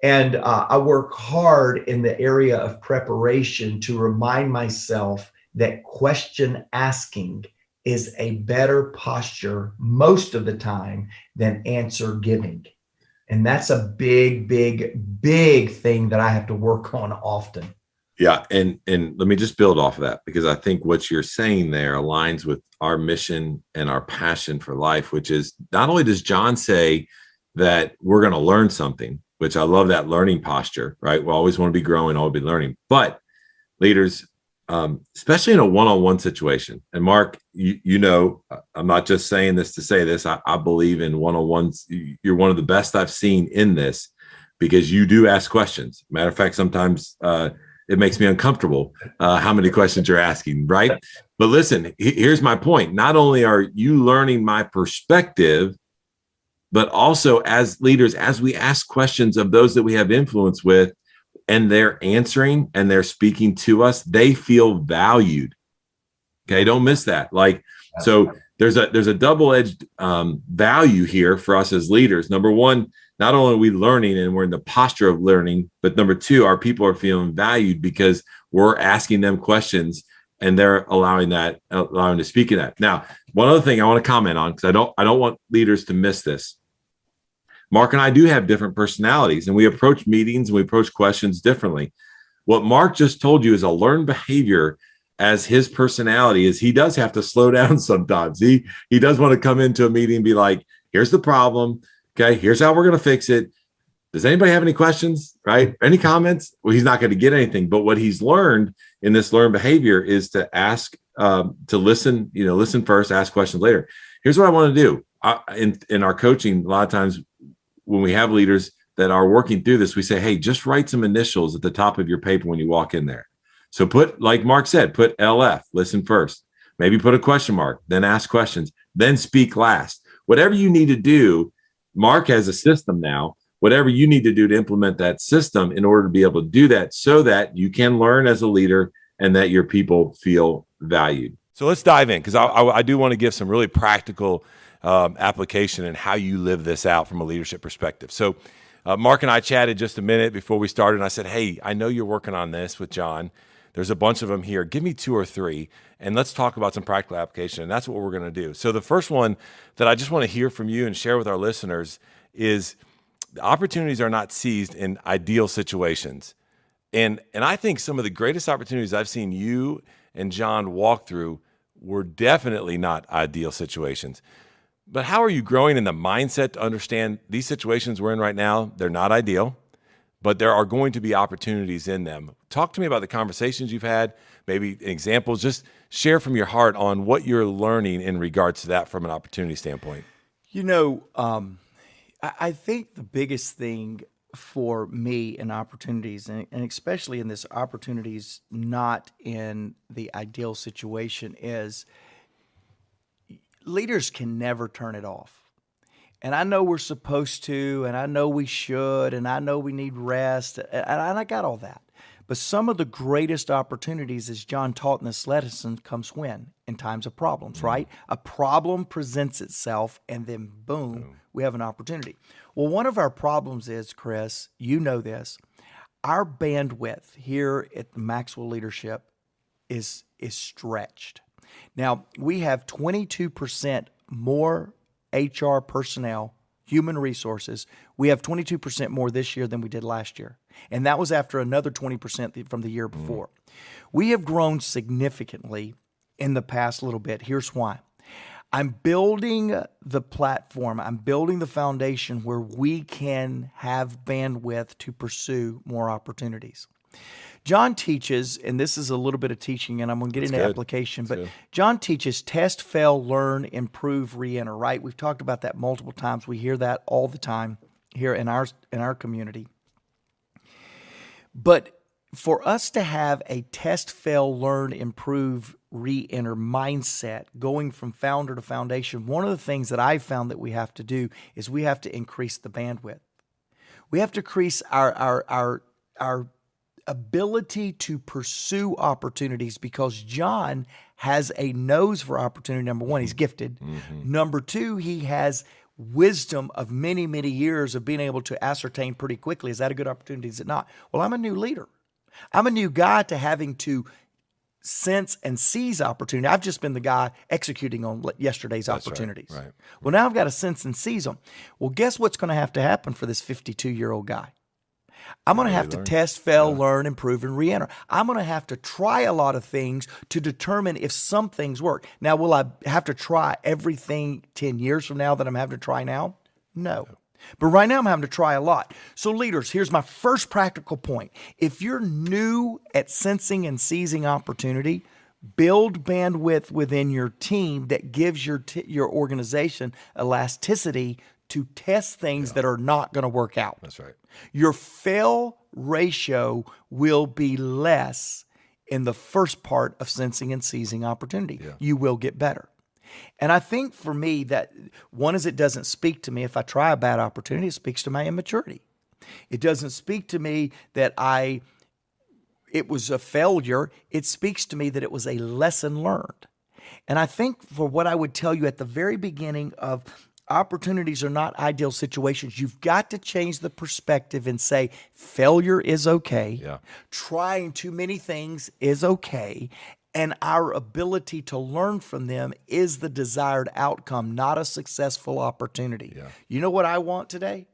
S2: And I work hard in the area of preparation to remind myself that question asking is a better posture most of the time than answer giving. And that's a big, big, big thing that I have to work on often.
S3: Yeah. And let me just build off of that, because I think what you're saying there aligns with our mission and our passion for life, which is not only does John say that we're going to learn something, which I love that learning posture, right? We always want to be growing, always be learning, but leaders, especially in a one-on-one situation. And Mark, you know, I'm not just saying this to say this. I believe in one-on-ones. You're one of the best I've seen in this because you do ask questions. Matter of fact, sometimes it makes me uncomfortable how many questions you're asking, right? But listen, here's my point. Not only are you learning my perspective, but also as leaders, as we ask questions of those that we have influence with, and they're answering and they're speaking to us, they feel valued. Okay, don't miss that. Like, so there's a double-edged value here for us as leaders. Number one, not only are we learning and we're in the posture of learning, but number two, our people are feeling valued because we're asking them questions and they're allowing to speak in that. Now, one other thing I want to comment on, because I don't want leaders to miss this. Mark and I do have different personalities, and we approach meetings and we approach questions differently. What Mark just told you is a learned behavior as his personality is he does have to slow down sometimes. He does want to come into a meeting and be like, here's the problem. Okay, here's how we're going to fix it. Does anybody have any questions, right? Any comments? Well, he's not going to get anything. But what he's learned in this learned behavior is to ask, to listen, listen first, ask questions later. Here's what I want to do. In our coaching, a lot of times when we have leaders that are working through this, we say, hey, just write some initials at the top of your paper when you walk in there. So put, like Mark said, put LF, listen first. Maybe put a question mark, then ask questions, then speak last. Whatever you need to do, Mark has a system now. Whatever you need to do to implement that system in order to be able to do that so that you can learn as a leader and that your people feel valued.
S4: So let's dive in, because I do want to give some really practical application and how you live this out from a leadership perspective. So Mark and I chatted just a minute before we started, and I said, hey, I know you're working on this with John. There's a bunch of them here. Give me 2 or 3, and let's talk about some practical application, and that's what we're going to do. So the first one that I just want to hear from you and share with our listeners is the opportunities are not seized in ideal situations. And I think some of the greatest opportunities I've seen you and John walk through were definitely not ideal situations. But how are you growing in the mindset to understand these situations we're in right now? They're not ideal, but there are going to be opportunities in them. Talk to me about the conversations you've had, maybe examples. Just share from your heart on what you're learning in regards to that from an opportunity standpoint.
S2: I think the biggest thing for me in opportunities, and especially in this opportunities not in the ideal situation, is leaders can never turn it off. And I know we're supposed to, and I know we should, and I know we need rest, and I got all that. But some of the greatest opportunities, as John taught in this lesson, comes when? In times of problems, right? A problem presents itself, and then boom, we have an opportunity. Well, one of our problems is, Chris, you know this, our bandwidth here at the Maxwell Leadership is stretched. Now, we have 22% more HR personnel, human resources. We have 22% more this year than we did last year. And that was after another 20% from the year before. We have grown significantly in the past little bit. Here's why. I'm building the platform. I'm building the foundation where we can have bandwidth to pursue more opportunities. John teaches, and this is a little bit of teaching, and I'm going to get into application, but John teaches test, fail, learn, improve, re-enter, right? We've talked about that multiple times. We hear that all the time here in our community. But for us to have a test, fail, learn, improve, re-enter mindset going from founder to foundation, one of the things that I've found that we have to do is we have to increase the bandwidth. We have to increase our ability to pursue opportunities, because John has a nose for opportunity. Number one, he's gifted. Number two, he has wisdom of many, many years of being able to ascertain pretty quickly, is that a good opportunity, is it not? Well, I'm a new leader. I'm a new guy to having to sense and seize opportunity. I've just been the guy executing on yesterday's opportunities.
S4: Right.
S2: Well, now I've got to sense and seize them. Well, guess what's going to happen for this 52-year-old guy? I'm going to have to test, fail, learn, improve, and re-enter. I'm going to have to try a lot of things to determine if some things work. Now, will I have to try everything 10 years from now that I'm having to try now? No. But right now I'm having to try a lot. So leaders, here's my first practical point. If you're new at sensing and seizing opportunity, build bandwidth within your team that gives your organization elasticity to test things that are not going to work out.
S4: That's right.
S2: Your fail ratio will be less in the first part of sensing and seizing opportunity. Yeah. You will get better. And I think for me that one is, it doesn't speak to me if I try a bad opportunity, it speaks to my immaturity. It doesn't speak to me that it was a failure. It speaks to me that it was a lesson learned. And I think for what I would tell you at the very beginning of opportunities are not ideal situations, you've got to change the perspective and say failure is okay.
S4: Yeah.
S2: Trying too many things is okay. And our ability to learn from them is the desired outcome, not a successful opportunity.
S4: Yeah.
S2: You know what I want today?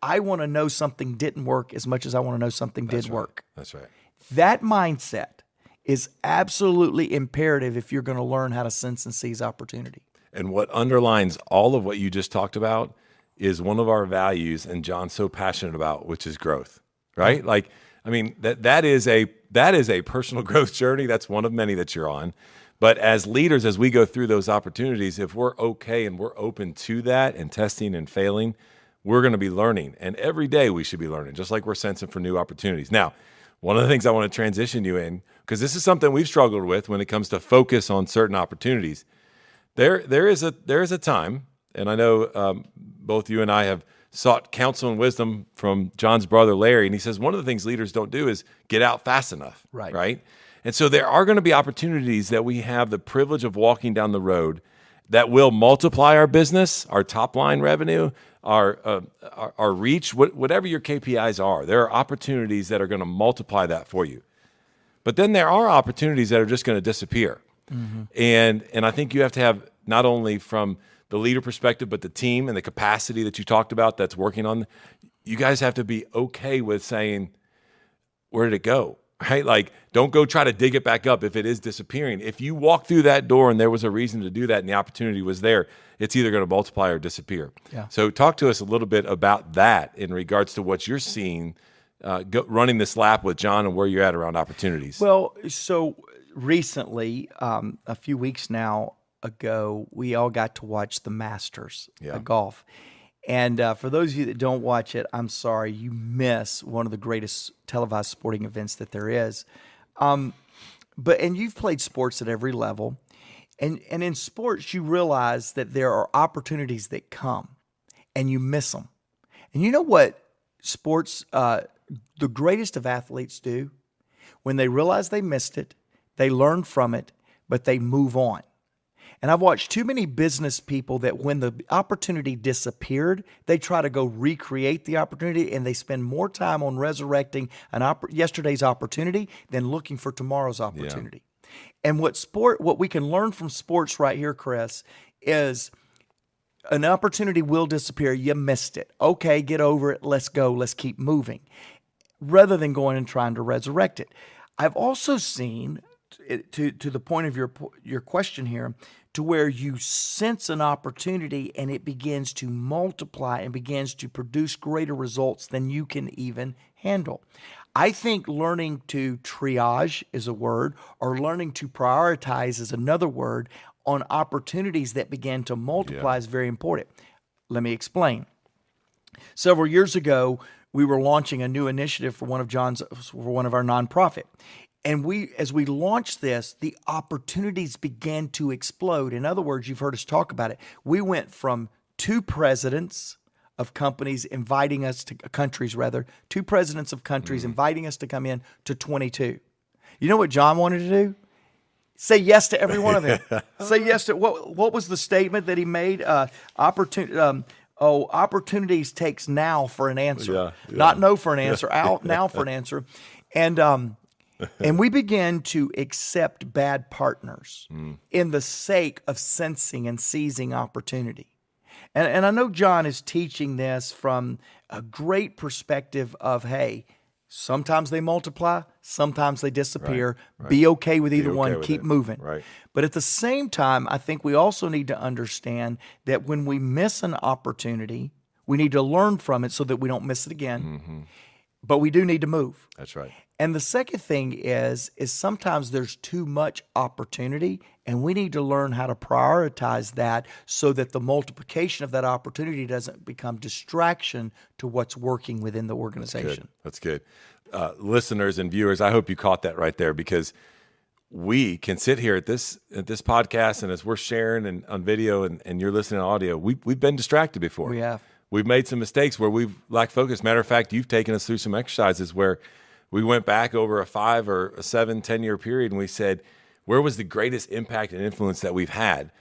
S2: I want to know something didn't work as much as I want to know something did work.
S4: That's right.
S2: That mindset is absolutely imperative if you're going to learn how to sense and seize opportunity.
S4: And what underlines all of what you just talked about is one of our values, and John's so passionate about, which is growth, right? Like, I mean, that is a personal growth journey. That's one of many that you're on. But as leaders, as we go through those opportunities, if we're okay and we're open to that and testing and failing, we're going to be learning. And every day we should be learning, just like we're sensing for new opportunities. Now, one of the things I want to transition you in, because this is something we've struggled with when it comes to focus on certain opportunities. There is a time, and I know both you and I have sought counsel and wisdom from John's brother Larry, and he says one of the things leaders don't do is get out fast enough, right? And so there are going to be opportunities that we have the privilege of walking down the road that will multiply our business, our top line revenue, our reach, whatever your KPIs are. There are opportunities that are going to multiply that for you. But then there are opportunities that are just going to disappear. Mm-hmm. And I think you have to have, not only from the leader perspective, but the team and the capacity that you talked about that's working on, you guys have to be okay with saying, where did it go? Right? Like, don't go try to dig it back up if it is disappearing. If you walk through that door and there was a reason to do that and the opportunity was there, it's either going to multiply or disappear. Yeah. So talk to us a little bit about that in regards to what you're seeing running this lap with John and where you're at around opportunities.
S2: Well, so recently, a few weeks now ago, we all got to watch the Masters of golf. And for those of you that don't watch it, I'm sorry, you miss one of the greatest televised sporting events that there is. And you've played sports at every level. And in sports, you realize that there are opportunities that come and you miss them. And you know what sports, the greatest of athletes do? When they realize they missed it, they learn from it, but they move on. And I've watched too many business people that when the opportunity disappeared, they try to go recreate the opportunity, and they spend more time on resurrecting yesterday's opportunity than looking for tomorrow's opportunity. Yeah. And what we can learn from sports right here, Chris, is an opportunity will disappear. You missed it. Okay, get over it. Let's go. Let's keep moving, rather than going and trying to resurrect it. I've also seen, to the point of your question here, to where you sense an opportunity and it begins to multiply and begins to produce greater results than you can even handle. I think learning to triage is a word, or learning to prioritize is another word, on opportunities that begin to multiply is very important. Let me explain. Several years ago, we were launching a new initiative for one of our nonprofit. And as we launched this, the opportunities began to explode. In other words, you've heard us talk about it. We went from 2 presidents of companies inviting us to countries, rather, 2 presidents of countries inviting us to come in, to 22. You know what John wanted to do? Say yes to every one of them. Say yes to what was the statement that he made? Opportunities takes now for an answer, not no for an answer. Now for an answer, and we began to accept bad partners in the sake of sensing and seizing opportunity. And I know John is teaching this from a great perspective of, hey, sometimes they multiply, sometimes they disappear. Right. Be okay with either one. Keep moving. Right. But at the same time, I think we also need to understand that when we miss an opportunity, we need to learn from it so that we don't miss it again. Mm-hmm. But we do need to move.
S4: That's right.
S2: And the second thing is sometimes there's too much opportunity, and we need to learn how to prioritize that so that the multiplication of that opportunity doesn't become distraction to what's working within the organization.
S4: That's good. Listeners and viewers, I hope you caught that right there, because we can sit here at this podcast, and as we're sharing and on video and you're listening to audio, we've been distracted before.
S2: We have.
S4: we've made some mistakes where we've lacked focus. Matter of fact, you've taken us through some exercises where we went back over a 5 or a 7, 10-year period, and we said, where was the greatest impact and influence that we've had?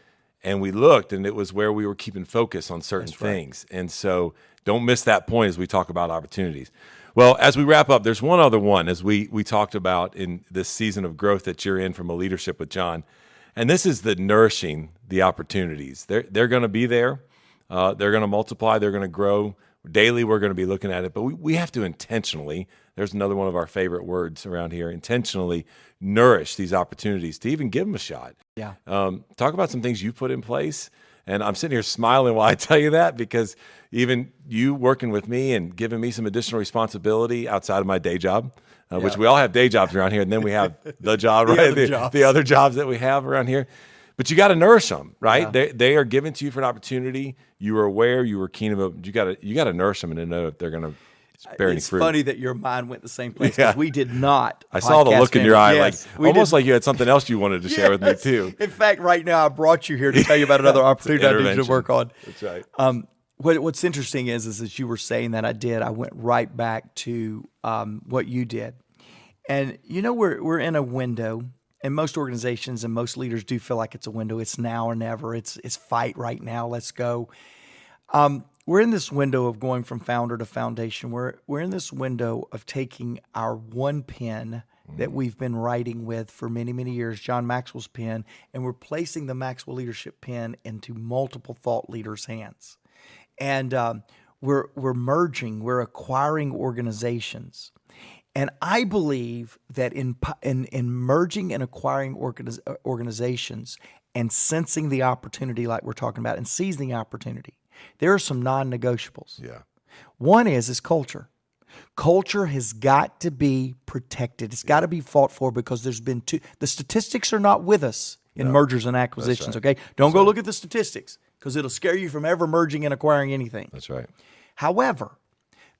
S4: And we looked, and it was where we were keeping focus on certain things. And so don't miss that point as we talk about opportunities. Well, as we wrap up, there's one other one as we talked about in this season of growth that you're in from a leadership with John. And this is the nourishing the opportunities. They're going to be there. They're going to multiply. They're going to grow. Daily, we're going to be looking at it. But we have to intentionally, there's another one of our favorite words around here, intentionally nourish these opportunities to even give them a shot.
S2: Yeah.
S4: Talk about some things you put in place. And I'm sitting here smiling while I tell you that, because even you working with me and giving me some additional responsibility outside of my day job, which we all have day jobs around here, and then we have the job, right? The other jobs that we have around here. But you got to nourish them, right? Yeah. They are given to you for an opportunity. You were aware, you were keen about. You got to nourish them and to know if they're going to bear any fruit.
S2: It's funny that your mind went the same place because we did not.
S4: I saw the look in your eye, like almost like you had something else you wanted to share with me too.
S2: In fact, right now I brought you here to tell you about another opportunity I need you to work on.
S4: That's right.
S2: What's interesting is as you were saying that I went right back to what you did, and we're in a window. And most organizations and most leaders do feel like it's a window. It's now or never. It's fight right now. Let's go. We're in this window of going from founder to foundation. We're in this window of taking our one pen that we've been writing with for many, many years, John Maxwell's pen, and we're placing the Maxwell Leadership pen into multiple thought leaders' hands. And we're merging. We're acquiring organizations. And I believe that in merging and acquiring organizations and sensing the opportunity like we're talking about and seizing the opportunity, there are some non-negotiables.
S4: Yeah.
S2: One is culture. Culture has got to be protected. It's got to be fought for because there's been the statistics are not with us in mergers and acquisitions, okay? Don't go look at the statistics because it'll scare you from ever merging and acquiring anything.
S4: That's right.
S2: However,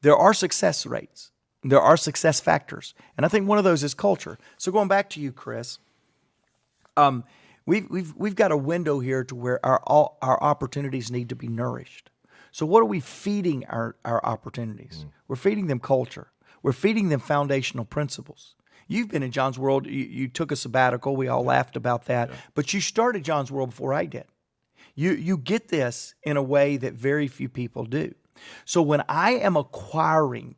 S2: there are success rates. There are success factors, and I think one of those is culture. So going back to you, Chris, we've got a window here to where our opportunities need to be nourished. So what are we feeding our opportunities? We're feeding them culture. We're feeding them foundational principles. You've been in John's World. You took a sabbatical. We all laughed about that, but you started John's World before I did. You get this in a way that very few people do. So when I am acquiring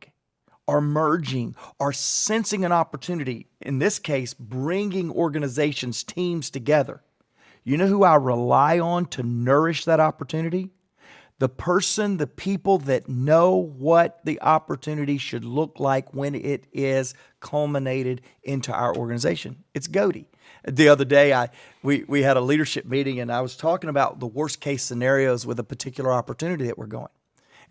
S2: or merging or sensing an opportunity, in this case, bringing organizations, teams together, you know who I rely on to nourish that opportunity? The people that know what the opportunity should look like when it is culminated into our organization. It's Goody. The other day, we had a leadership meeting, and I was talking about the worst case scenarios with a particular opportunity that we're going.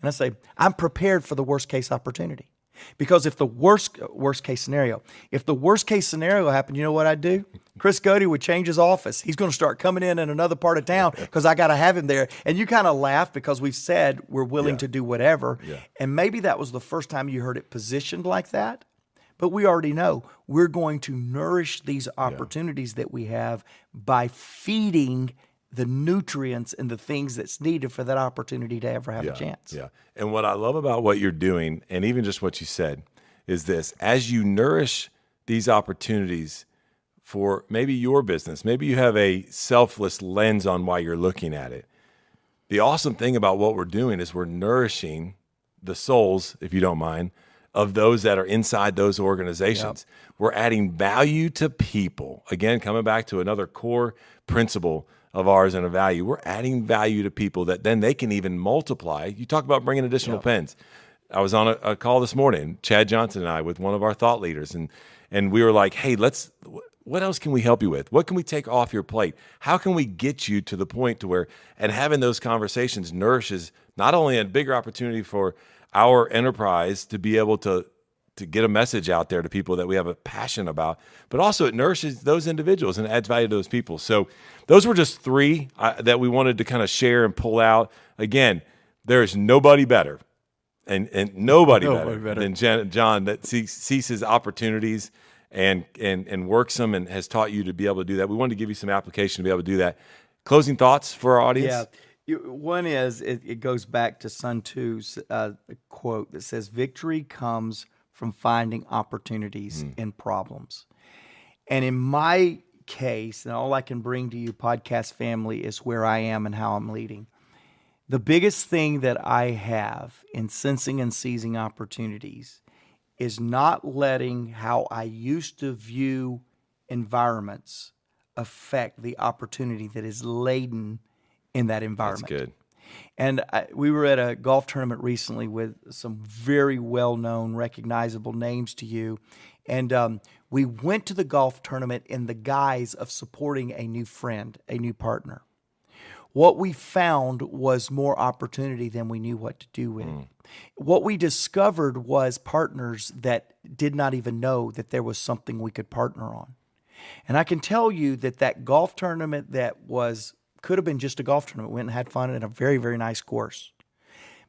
S2: And I say, I'm prepared for the worst case opportunity. Because if the worst case scenario happened, you know what I'd do? Chris Godey would change his office. He's going to start coming in another part of town because I got to have him there. And you kind of laugh because we've said we're willing to do whatever. Yeah. And maybe that was the first time you heard it positioned like that. But we already know we're going to nourish these opportunities that we have by feeding the nutrients and the things that's needed for that opportunity to ever have a chance.
S4: Yeah. And what I love about what you're doing, and even just what you said, is this: as you nourish these opportunities for maybe your business, maybe you have a selfless lens on why you're looking at it. The awesome thing about what we're doing is we're nourishing the souls, if you don't mind, of those that are inside those organizations. Yep. We're adding value to people. Again, coming back to another core principle of ours and a value. We're adding value to people that then they can even multiply. You talk about bringing additional pens. I was on a call this morning, Chad Johnson and I, with one of our thought leaders, and we were like, hey, what else can we help you with? What can we take off your plate? How can we get you to the point to where, and having those conversations nourishes not only a bigger opportunity for our enterprise to be able to get a message out there to people that we have a passion about, but also it nourishes those individuals and adds value to those people. So those were just three that we wanted to kind of share and pull out. Again, there is nobody better and nobody better than John that sees his opportunities and works them and has taught you to be able to do that. We wanted to give you some application to be able to do that. Closing thoughts for our audience?
S2: One is, it goes back to Sun Tzu's quote that says, victory comes from finding opportunities in problems. And in my case, and all I can bring to you, podcast family, is where I am and how I'm leading. The biggest thing that I have in sensing and seizing opportunities is not letting how I used to view environments affect the opportunity that is laden in that environment.
S4: That's good.
S2: And we were at a golf tournament recently with some very well-known, recognizable names to you. And we went to the golf tournament in the guise of supporting a new friend, a new partner. What we found was more opportunity than we knew what to do with. What we discovered was partners that did not even know that there was something we could partner on. And I can tell you that golf tournament could have been just a golf tournament. We went and had fun in a very, very nice course.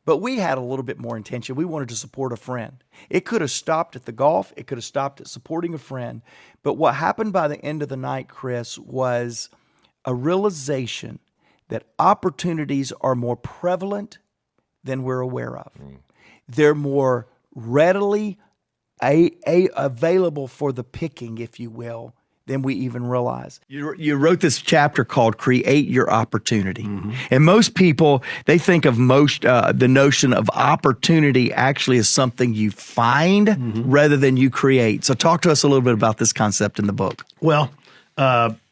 S2: But we had a little bit more intention. We wanted to support a friend. It could have stopped at the golf. It could have stopped at supporting a friend. But what happened by the end of the night, Chris, was a realization that opportunities are more prevalent than we're aware of. They're more readily available for the picking, if you will, than we even realize. You wrote this chapter called Create Your Opportunity. And most people, they think of the notion of opportunity actually as something you find rather than you create. So talk to us a little bit about this concept in the book.
S5: Well,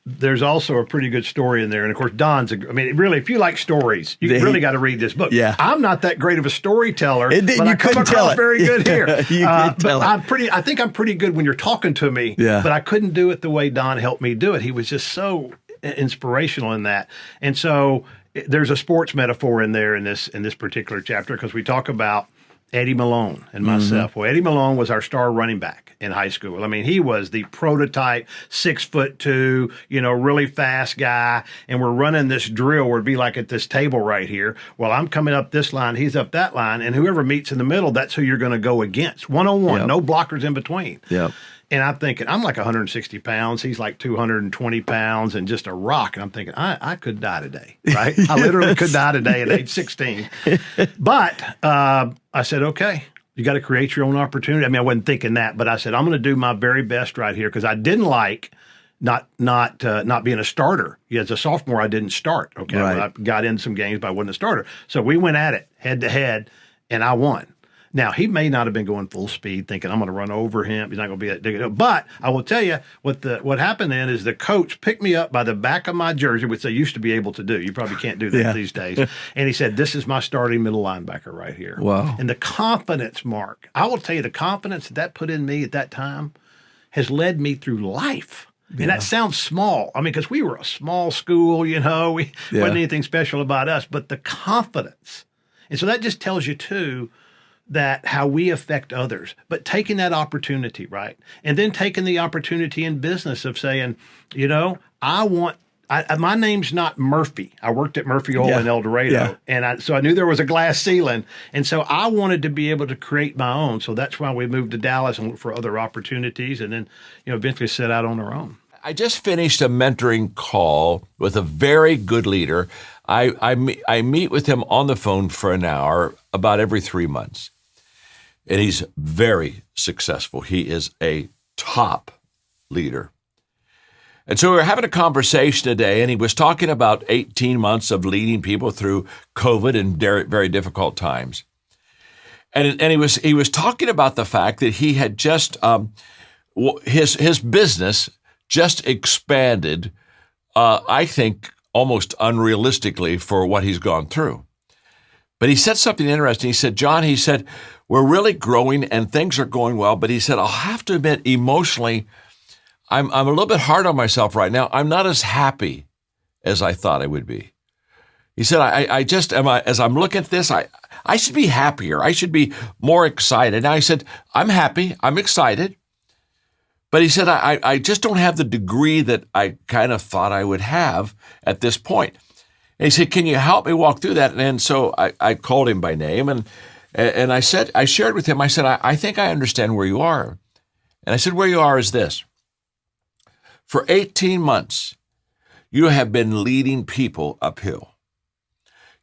S5: there's also a pretty good story in there. And of course, really, if you like stories, you really got to read this book.
S2: Yeah.
S5: I'm not that great of a storyteller, but
S2: you
S5: I come
S2: couldn't tell
S5: across
S2: it.
S5: very good here.
S2: You couldn't tell it.
S5: I think I'm pretty good when you're talking to me, but I couldn't do it the way Don helped me do it. He was just so inspirational in that. And so there's a sports metaphor in there in this particular chapter, because we talk about Eddie Malone and myself. Well, Eddie Malone was our star running back in high school. I mean, he was the prototype 6'2", really fast guy. And we're running this drill where it'd be like at this table right here. Well, I'm coming up this line, he's up that line, and whoever meets in the middle, that's who you're going to go against. 1-on-1, no blockers in between.
S2: Yep.
S5: And I'm thinking, I'm like 160 pounds. He's like 220 pounds and just a rock. And I'm thinking, I could die today, right? I literally could die today at age 16. But I said, okay, you got to create your own opportunity. I mean, I wasn't thinking that, but I said, I'm going to do my very best right here, because I didn't like not being a starter. Yeah, as a sophomore, I didn't start. Okay,
S2: Right.
S5: I got in some games, but I wasn't a starter. So we went at it head to head, and I won. Now, he may not have been going full speed thinking I'm going to run over him. He's not going to be that big. But I will tell you what happened then is the coach picked me up by the back of my jersey, which they used to be able to do. You probably can't do that these days. And he said, this is my starting middle linebacker right here.
S2: Wow.
S5: And the confidence, Mark, I will tell you, the confidence that put in me at that time has led me through life. And that sounds small. I mean, because we were a small school, we wasn't anything special about us, but the confidence. And so that just tells you, too, that how we affect others, but taking that opportunity, right? And then taking the opportunity in business of saying, my name's not Murphy. I worked at Murphy Oil in El Dorado. And so I knew there was a glass ceiling. And so I wanted to be able to create my own. So that's why we moved to Dallas and looked for other opportunities, and then, eventually set out on our own.
S1: I just finished a mentoring call with a very good leader. I meet with him on the phone for an hour about every 3 months. And he's very successful. He is a top leader. And so we were having a conversation today, and he was talking about 18 months of leading people through COVID and very difficult times. And he was talking about the fact that he had just his business just expanded, I think, almost unrealistically for what he's gone through. But he said something interesting. He said, John, we're really growing and things are going well. But he said, I'll have to admit, emotionally, I'm a little bit hard on myself right now. I'm not as happy as I thought I would be. He said, as I'm looking at this, I should be happier. I should be more excited. Now, I said, I'm happy. I'm excited. But he said, I just don't have the degree that I kind of thought I would have at this point. And he said, can you help me walk through that? And so I called him by name and I shared with him, I said, I think I understand where you are. And I said, where you are is this. For 18 months, you have been leading people uphill.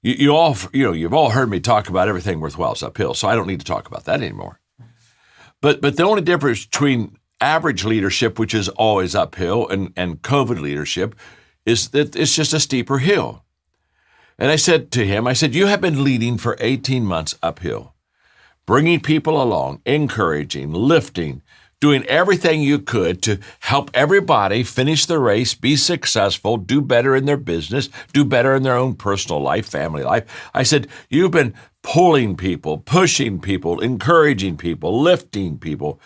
S1: you've all heard me talk about everything worthwhile is uphill, so I don't need to talk about that anymore. But the only difference between average leadership, which is always uphill, and COVID leadership is that it's just a steeper hill. And I said to him, you have been leading for 18 months uphill, bringing people along, encouraging, lifting, doing everything you could to help everybody finish the race, be successful, do better in their business, do better in their own personal life, family life. I said, you've been pulling people, pushing people, encouraging people, lifting people.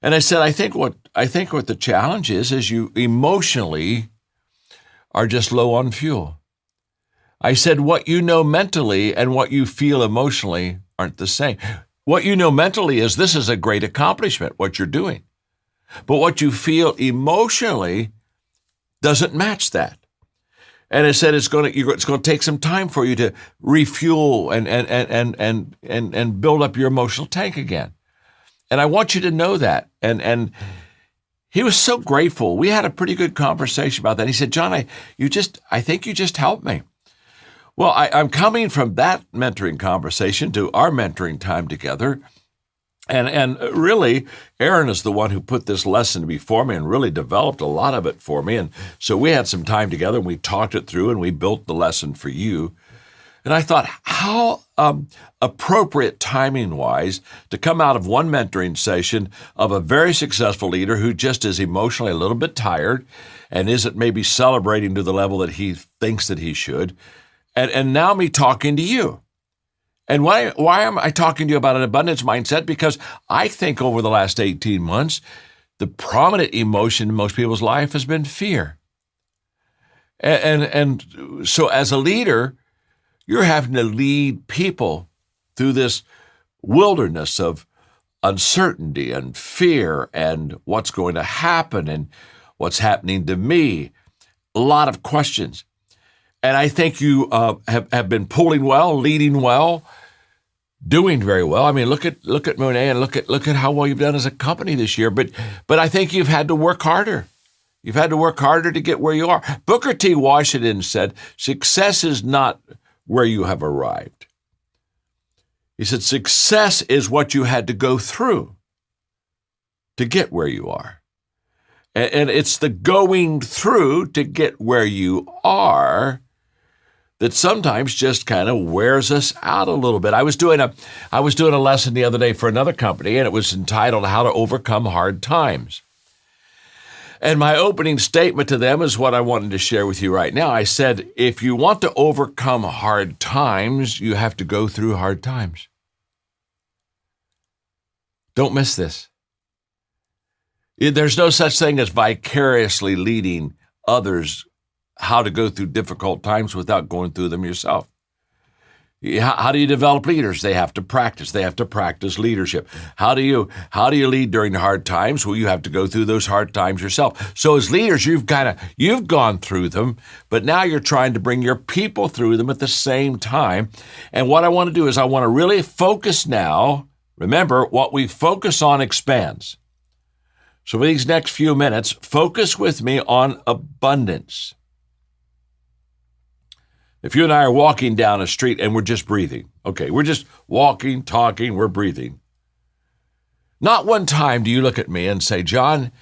S1: And I said, I think what the challenge is you emotionally are just low on fuel. I said, what you know mentally and what you feel emotionally aren't the same. What you know mentally is this is a great accomplishment, what you're doing. But what you feel emotionally doesn't match that. And I said it's going to take some time for you to refuel and build up your emotional tank again. And I want you to know that. And he was so grateful. We had a pretty good conversation about that. He said, John, I think you just helped me. Well, I'm coming from that mentoring conversation to our mentoring time together. And really, Aaron is the one who put this lesson before me and really developed a lot of it for me. And so we had some time together and we talked it through and we built the lesson for you. And I thought, how appropriate timing-wise to come out of one mentoring session of a very successful leader who just is emotionally a little bit tired and isn't maybe celebrating to the level that he thinks that he should. And now me talking to you. And why am I talking to you about an abundance mindset? Because I think over the last 18 months, the prominent emotion in most people's life has been fear. And so as a leader, you're having to lead people through this wilderness of uncertainty and fear and what's going to happen and what's happening to me. A lot of questions. And I think you have been pulling well, leading well, doing very well. I mean, look at Monet and look at how well you've done as a company this year. But I think you've had to work harder. You've had to work harder to get where you are. Booker T. Washington said, success is not where you have arrived. He said, success is what you had to go through to get where you are. And it's the going through to get where you are that sometimes just kind of wears us out a little bit. I was doing a lesson the other day for another company, and it was entitled How to Overcome Hard Times. And my opening statement to them is what I wanted to share with you right now. I said, if you want to overcome hard times, you have to go through hard times. Don't miss this. There's no such thing as vicariously leading others how to go through difficult times without going through them yourself. How do you develop leaders? They have to practice. They have to practice leadership. How do you lead during the hard times? Well, you have to go through those hard times yourself. So as leaders, you've gone through them, but now you're trying to bring your people through them at the same time. And what I want to do is I want to really focus now. Remember, what we focus on expands. So for these next few minutes, focus with me on abundance. If you and I are walking down a street and we're just breathing, okay, we're just walking, talking, we're breathing. Not one time do you look at me and say, John,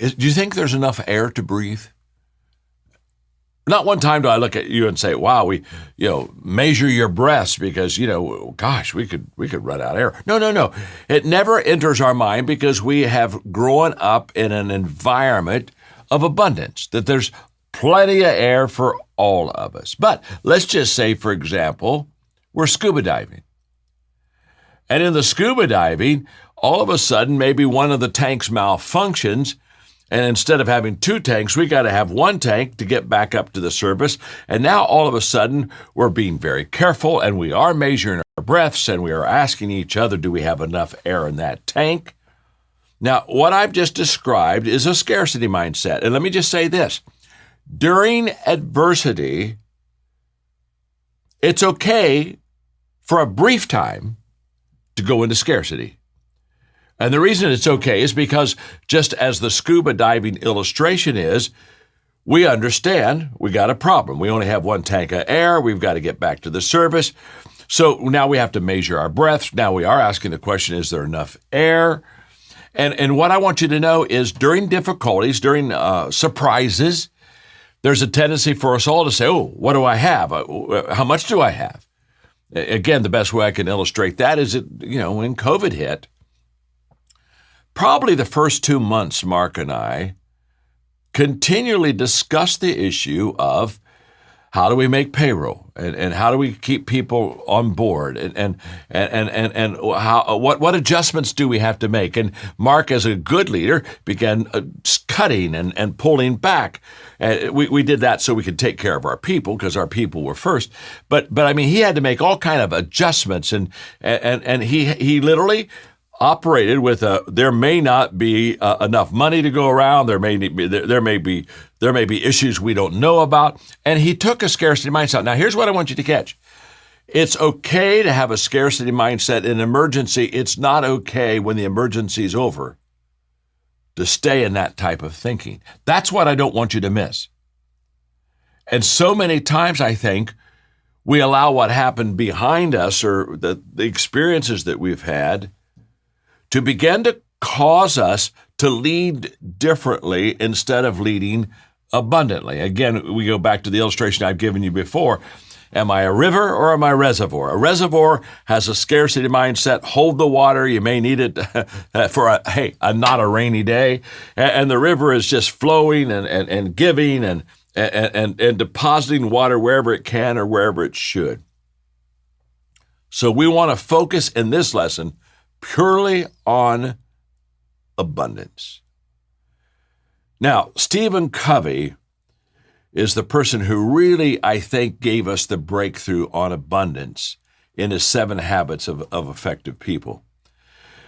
S1: do you think there's enough air to breathe? Not one time do I look at you and say, wow, we, measure your breaths because, gosh, we could run out of air. No. It never enters our mind because we have grown up in an environment of abundance, that there's plenty of air for all of us. But let's just say, for example, we're scuba diving. And in the scuba diving, all of a sudden, maybe one of the tanks malfunctions. And instead of having two tanks, we got to have one tank to get back up to the surface. And now all of a sudden, we're being very careful and we are measuring our breaths and we are asking each other, do we have enough air in that tank? Now, what I've just described is a scarcity mindset. And let me just say this. During adversity, it's okay for a brief time to go into scarcity. And the reason it's okay is because just as the scuba diving illustration is, we understand we got a problem. We only have one tank of air. We've got to get back to the surface. So now we have to measure our breaths. Now we are asking the question, is there enough air? And what I want you to know is during difficulties, during surprises, there's a tendency for us all to say, oh, what do I have? How much do I have? Again, the best way I can illustrate that is that, when COVID hit, probably the first 2 months, Mark and I continually discussed the issue of how do we make payroll and how do we keep people on board and how what adjustments do we have to make? And Mark, as a good leader, began cutting and pulling back. We did that so we could take care of our people because our people were first. But I mean, he had to make all kind of adjustments and he literally operated with there may not be enough money to go around. There may be issues we don't know about. And he took a scarcity mindset. Now, here's what I want you to catch. It's okay to have a scarcity mindset in an emergency. It's not okay when the emergency is over to stay in that type of thinking. That's what I don't want you to miss. And so many times, I think, we allow what happened behind us or the experiences that we've had to begin to cause us to lead differently instead of leading abundantly. Again, we go back to the illustration I've given you before. Am I a river or am I a reservoir? A reservoir has a scarcity mindset. Hold the water. You may need it for not a rainy day. And the river is just flowing and giving and depositing water wherever it can or wherever it should. So we want to focus in this lesson purely on abundance. Now, Stephen Covey is the person who really, I think, gave us the breakthrough on abundance in his 7 Habits of Effective People.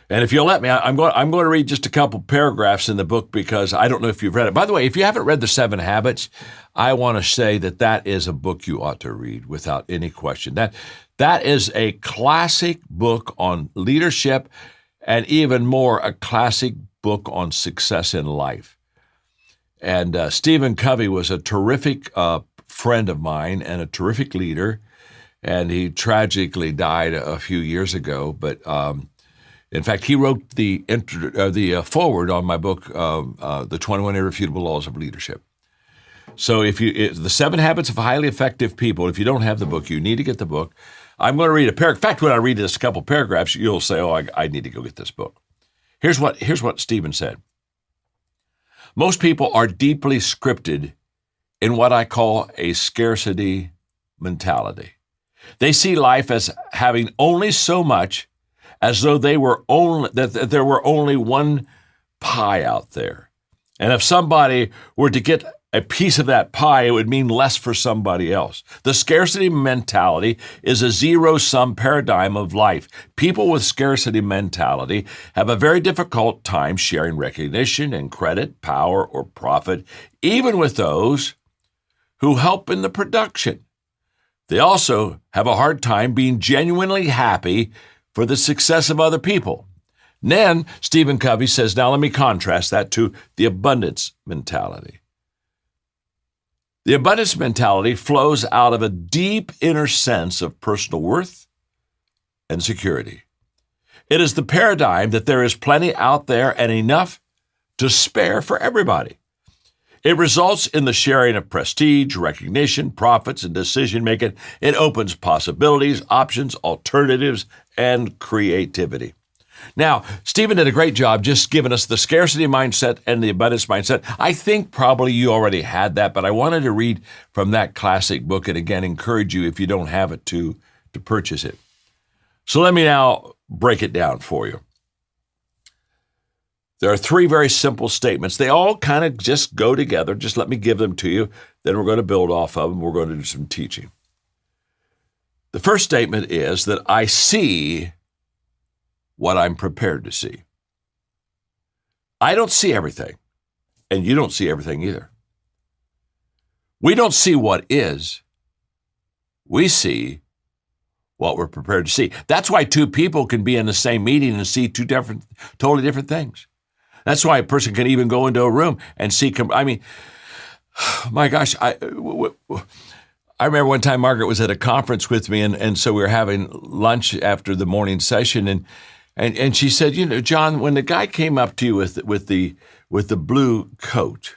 S1: And if you'll let me, I'm going to read just a couple paragraphs in the book because I don't know if you've read it. By the way, if you haven't read the 7 Habits, I want to say that is a book you ought to read without any question. That is a classic book on leadership and even more, a classic book on success in life. And Stephen Covey was a terrific friend of mine and a terrific leader, and he tragically died a few years ago. But in fact, he wrote the foreword on my book, The 21 Irrefutable Laws of Leadership. So the 7 Habits of Highly Effective People, if you don't have the book, you need to get the book. I'm going to read a paragraph. In fact, when I read this couple paragraphs, you'll say, oh, I need to go get this book. Here's what Stephen said. Most people are deeply scripted in what I call a scarcity mentality. They see life as having only so much, as though there were only one pie out there. And if somebody were to get a piece of that pie, it would mean less for somebody else. The scarcity mentality is a zero-sum paradigm of life. People with scarcity mentality have a very difficult time sharing recognition and credit, power, or profit, even with those who help in the production. They also have a hard time being genuinely happy for the success of other people. Then Stephen Covey says, now let me contrast that to the abundance mentality. The abundance mentality flows out of a deep inner sense of personal worth and security. It is the paradigm that there is plenty out there and enough to spare for everybody. It results in the sharing of prestige, recognition, profits, and decision-making. It opens possibilities, options, alternatives, and creativity. Now, Stephen did a great job just giving us the scarcity mindset and the abundance mindset. I think probably you already had that, but I wanted to read from that classic book and again encourage you, if you don't have it, to purchase it. So let me now break it down for you. There are 3 very simple statements. They all kind of just go together. Just let me give them to you. Then we're going to build off of them. We're going to do some teaching. The first statement is that I see what I'm prepared to see. I don't see everything, and you don't see everything either. We don't see what is. We see what we're prepared to see. That's why 2 people can be in the same meeting and see 2 totally different things. That's why a person can even go into a room and see, My gosh, I remember one time Margaret was at a conference with me, and so we were having lunch after the morning session, and she said, John, when the guy came up to you with the blue coat,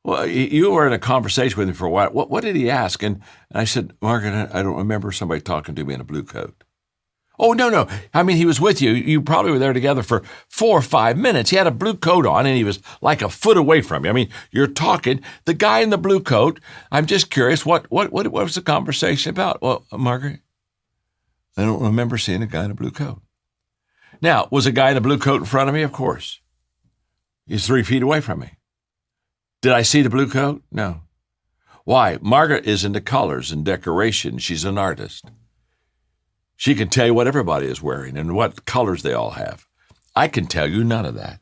S1: well, you were in a conversation with him for a while. What did he ask? And I said, Margaret, I don't remember somebody talking to me in a blue coat. Oh, no. I mean, he was with you. You probably were there together for 4 or 5 minutes. He had a blue coat on, and he was like a foot away from you. I mean, you're talking. The guy in the blue coat, I'm just curious, what was the conversation about? Well, Margaret, I don't remember seeing a guy in a blue coat. Now, was a guy in a blue coat in front of me? Of course. He's 3 feet away from me. Did I see the blue coat? No. Why? Margaret is into colors and decoration. She's an artist. She can tell you what everybody is wearing and what colors they all have. I can tell you none of that.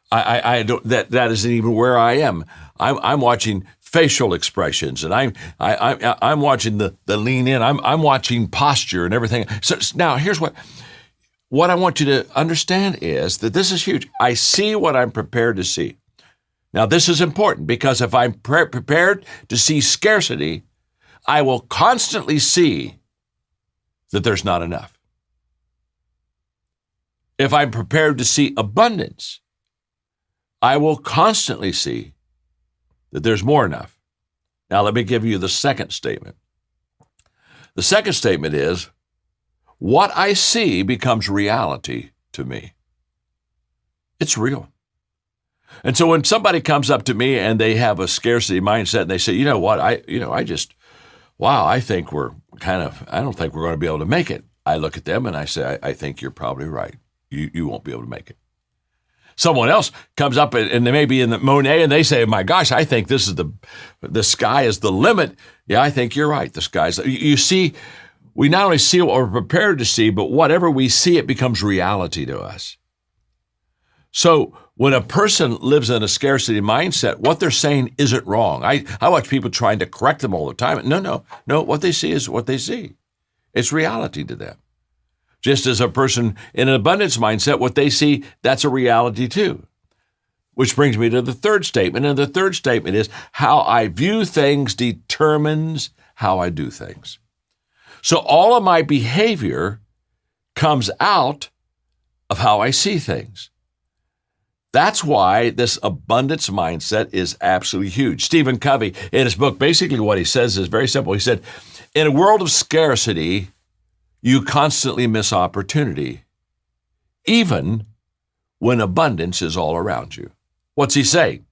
S1: I don't. That isn't even where I am. I'm watching facial expressions, and I'm watching the lean in. I'm watching posture and everything. So now here's what I want you to understand is that this is huge. I see what I'm prepared to see. Now, this is important because if I'm prepared to see scarcity, I will constantly see that there's not enough. If I'm prepared to see abundance, I will constantly see that there's more enough. Now, let me give you the second statement. The second statement is, what I see becomes reality to me. It's real. And so when somebody comes up to me and they have a scarcity mindset and they say, you know what, I think I don't think we're going to be able to make it. I look at them and I say, I think you're probably right. You won't be able to make it. Someone else comes up and they may be in the Monet and they say, my gosh, I think this is the sky is the limit. Yeah, I think you're right. The sky's, you see, we not only see what we're prepared to see, but whatever we see, it becomes reality to us. So when a person lives in a scarcity mindset, what they're saying isn't wrong. I watch people trying to correct them all the time. No. What they see is what they see. It's reality to them. Just as a person in an abundance mindset, what they see, that's a reality too. Which brings me to the third statement. And the third statement is how I view things determines how I do things. So all of my behavior comes out of how I see things. That's why this abundance mindset is absolutely huge. Stephen Covey, in his book, basically what he says is very simple. He said, in a world of scarcity, you constantly miss opportunity, even when abundance is all around you. What's he saying?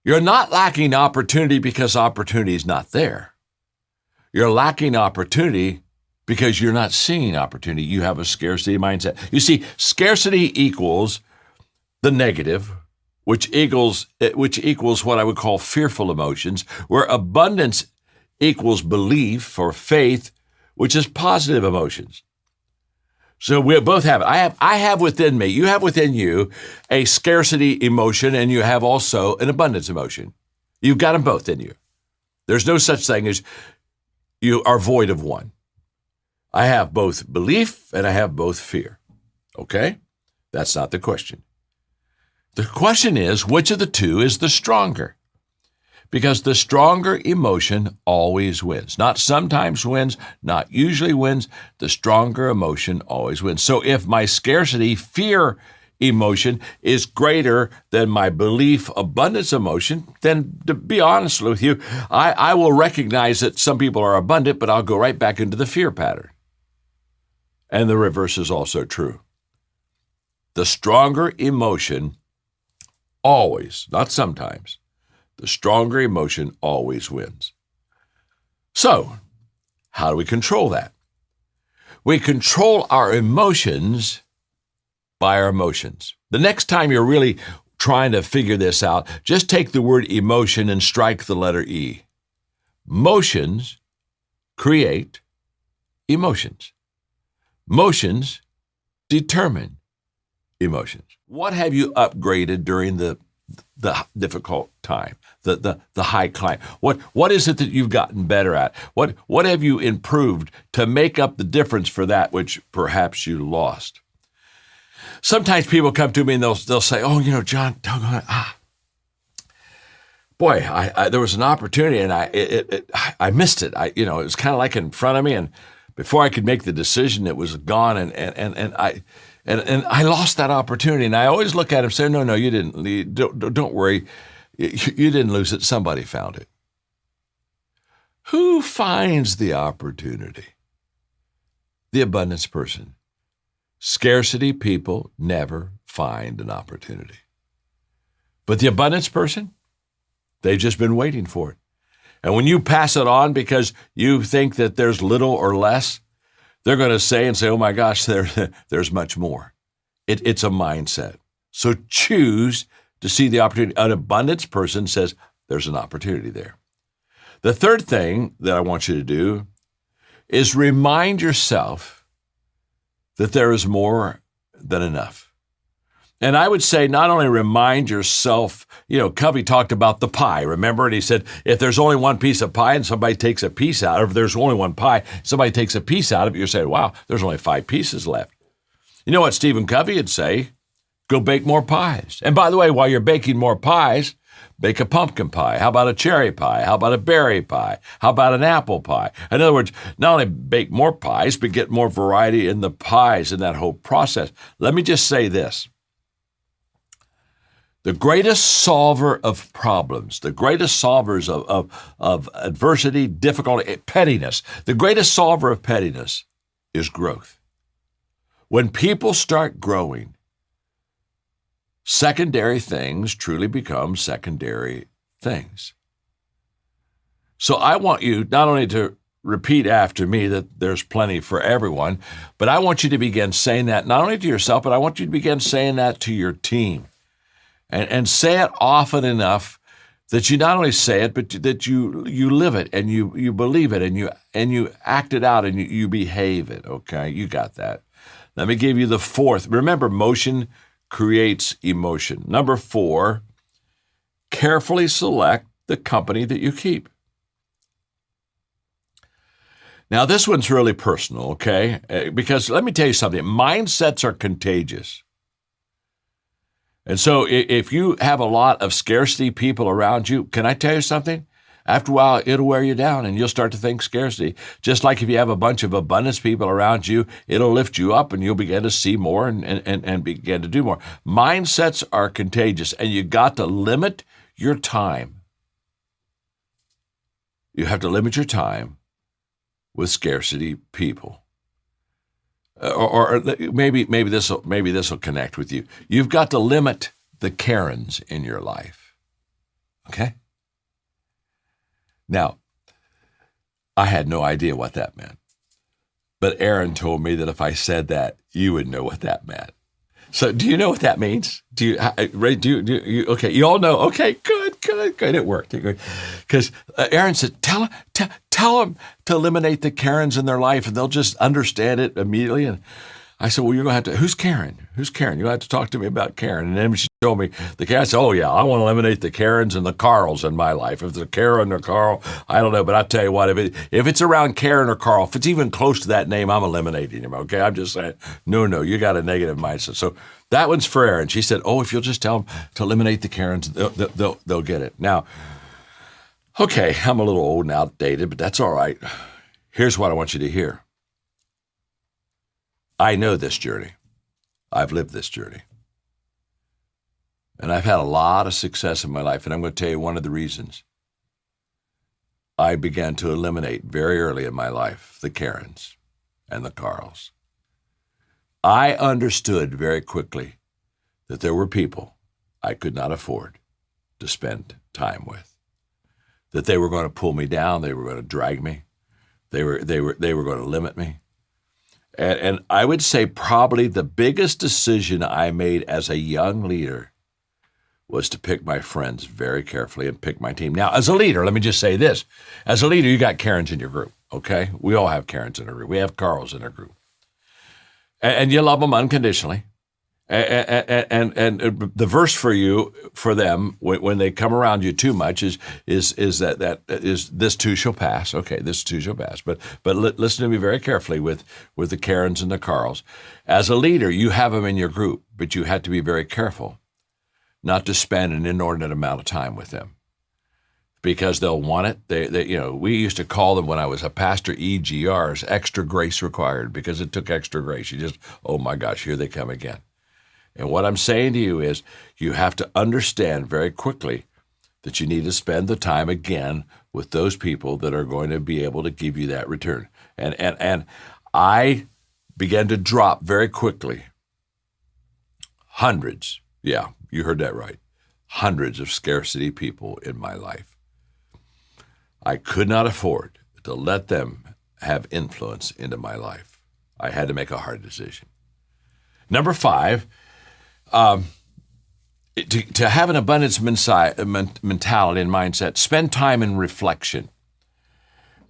S1: You're not lacking opportunity because opportunity is not there. You're lacking opportunity because you're not seeing opportunity. You have a scarcity mindset. You see, scarcity equals the negative, which equals what I would call fearful emotions, where abundance equals belief or faith, which is positive emotions. So we both have it. I have within me, you have within you a scarcity emotion, and you have also an abundance emotion. You've got them both in you. There's no such thing as you are void of one. I have both belief and I have both fear. Okay? That's not the question. The question is, which of the two is the stronger? Because the stronger emotion always wins. Not sometimes wins, not usually wins. The stronger emotion always wins. So if my scarcity fear emotion is greater than my belief abundance emotion, then to be honest with you, I will recognize that some people are abundant, but I'll go right back into the fear pattern. And the reverse is also true. The stronger emotion always, not sometimes, the stronger emotion always wins. So, how do we control that? We control our emotions by our emotions. The next time you're really trying to figure this out, just take the word emotion and strike the letter E. Motions create emotions. Motions determine emotions. What have you upgraded during the difficult time, the high climb? What is it that you've gotten better at? What have you improved to make up the difference for that which perhaps you lost? Sometimes people come to me and they'll say, "Oh, John, boy, there was an opportunity and I missed it. It was kind of like in front of me, and before I could make the decision, it was gone, and I lost that opportunity. And I always look at him and say, no, you didn't. Don't worry, you didn't lose it. Somebody found it. Who finds the opportunity? The abundance person. Scarcity people never find an opportunity. But the abundance person, they've just been waiting for it. And when you pass it on because you think that there's little or less, they're going to say, oh my gosh, there's much more. It's a mindset. So choose to see the opportunity. An abundance person says there's an opportunity there. The third thing that I want you to do is remind yourself that there is more than enough. And I would say not only remind yourself, Covey talked about the pie, remember? And he said, if there's only one piece of pie and somebody takes a piece out, or if there's only one pie, somebody takes a piece out of it, you're saying, wow, there's only 5 pieces left. You know what Stephen Covey would say? Go bake more pies. And by the way, while you're baking more pies, bake a pumpkin pie. How about a cherry pie? How about a berry pie? How about an apple pie? In other words, not only bake more pies, but get more variety in the pies in that whole process. Let me just say this. The greatest solver of problems, the greatest solvers of adversity, difficulty, pettiness, the greatest solver of pettiness is growth. When people start growing, secondary things truly become secondary things. So I want you not only to repeat after me that there's plenty for everyone, but I want you to begin saying that not only to yourself, but I want you to begin saying that to your team. And say it often enough that you not only say it, but that you live it and you believe it and you act it out and you behave it. Okay, you got that. Let me give you the fourth. Remember, motion creates emotion. Number 4, carefully select the company that you keep. Now, this one's really personal, okay? Because let me tell you something. Mindsets are contagious. And so if you have a lot of scarcity people around you, can I tell you something? After a while, it'll wear you down and you'll start to think scarcity. Just like if you have a bunch of abundance people around you, it'll lift you up and you'll begin to see more and begin to do more. Mindsets are contagious, and you got to limit your time. You have to limit your time with scarcity people. Or maybe this will connect with you. You've got to limit the Karens in your life. Okay? Now, I had no idea what that meant. But Aaron told me that if I said that, you would know what that meant. So do you know what that means? Ray, okay, you all know. Okay, good. It worked. Because Aaron said, tell them to eliminate the Karens in their life and they'll just understand it immediately. And I said, well, you're going to have to, who's Karen? You're going to have to talk to me about Karen. And then she told me the Karen. I said, oh yeah, I want to eliminate the Karens and the Carls in my life. If it's a Karen or Carl, I don't know. But I'll tell you what, if it's around Karen or Carl, if it's even close to that name, I'm eliminating him. Okay. I'm just saying, no, you got a negative mindset. So that one's for Aaron. She said, oh, if you'll just tell them to eliminate the Karens, they'll get it. Now, okay, I'm a little old and outdated, but that's all right. Here's what I want you to hear. I know this journey. I've lived this journey. And I've had a lot of success in my life, and I'm going to tell you one of the reasons. I began to eliminate very early in my life the Karens and the Carls. I understood very quickly that there were people I could not afford to spend time with, that they were going to pull me down, they were going to drag me, they were going to limit me. And I would say probably the biggest decision I made as a young leader was to pick my friends very carefully and pick my team. Now, as a leader, let me just say this. As a leader, you got Karens in your group, okay? We all have Karens in our group. We have Carls in our group. And you love them unconditionally. And the verse for them, when they come around you too much, is this too shall pass. Okay, this too shall pass. But listen to me very carefully with the Karens and the Carls. As a leader, you have them in your group, but you have to be very careful not to spend an inordinate amount of time with them. because they'll want it. We used to call them, when I was a pastor, EGRs, extra grace required, because it took extra grace. You just, oh my gosh, here they come again. And what I'm saying to you is, you have to understand very quickly that you need to spend the time again with those people that are going to be able to give you that return. And I began to drop very quickly hundreds, yeah, you heard that right, hundreds of scarcity people in my life. I could not afford to let them have influence into my life. I had to make a hard decision. Number 5, to have an abundance mentality and mindset, spend time in reflection.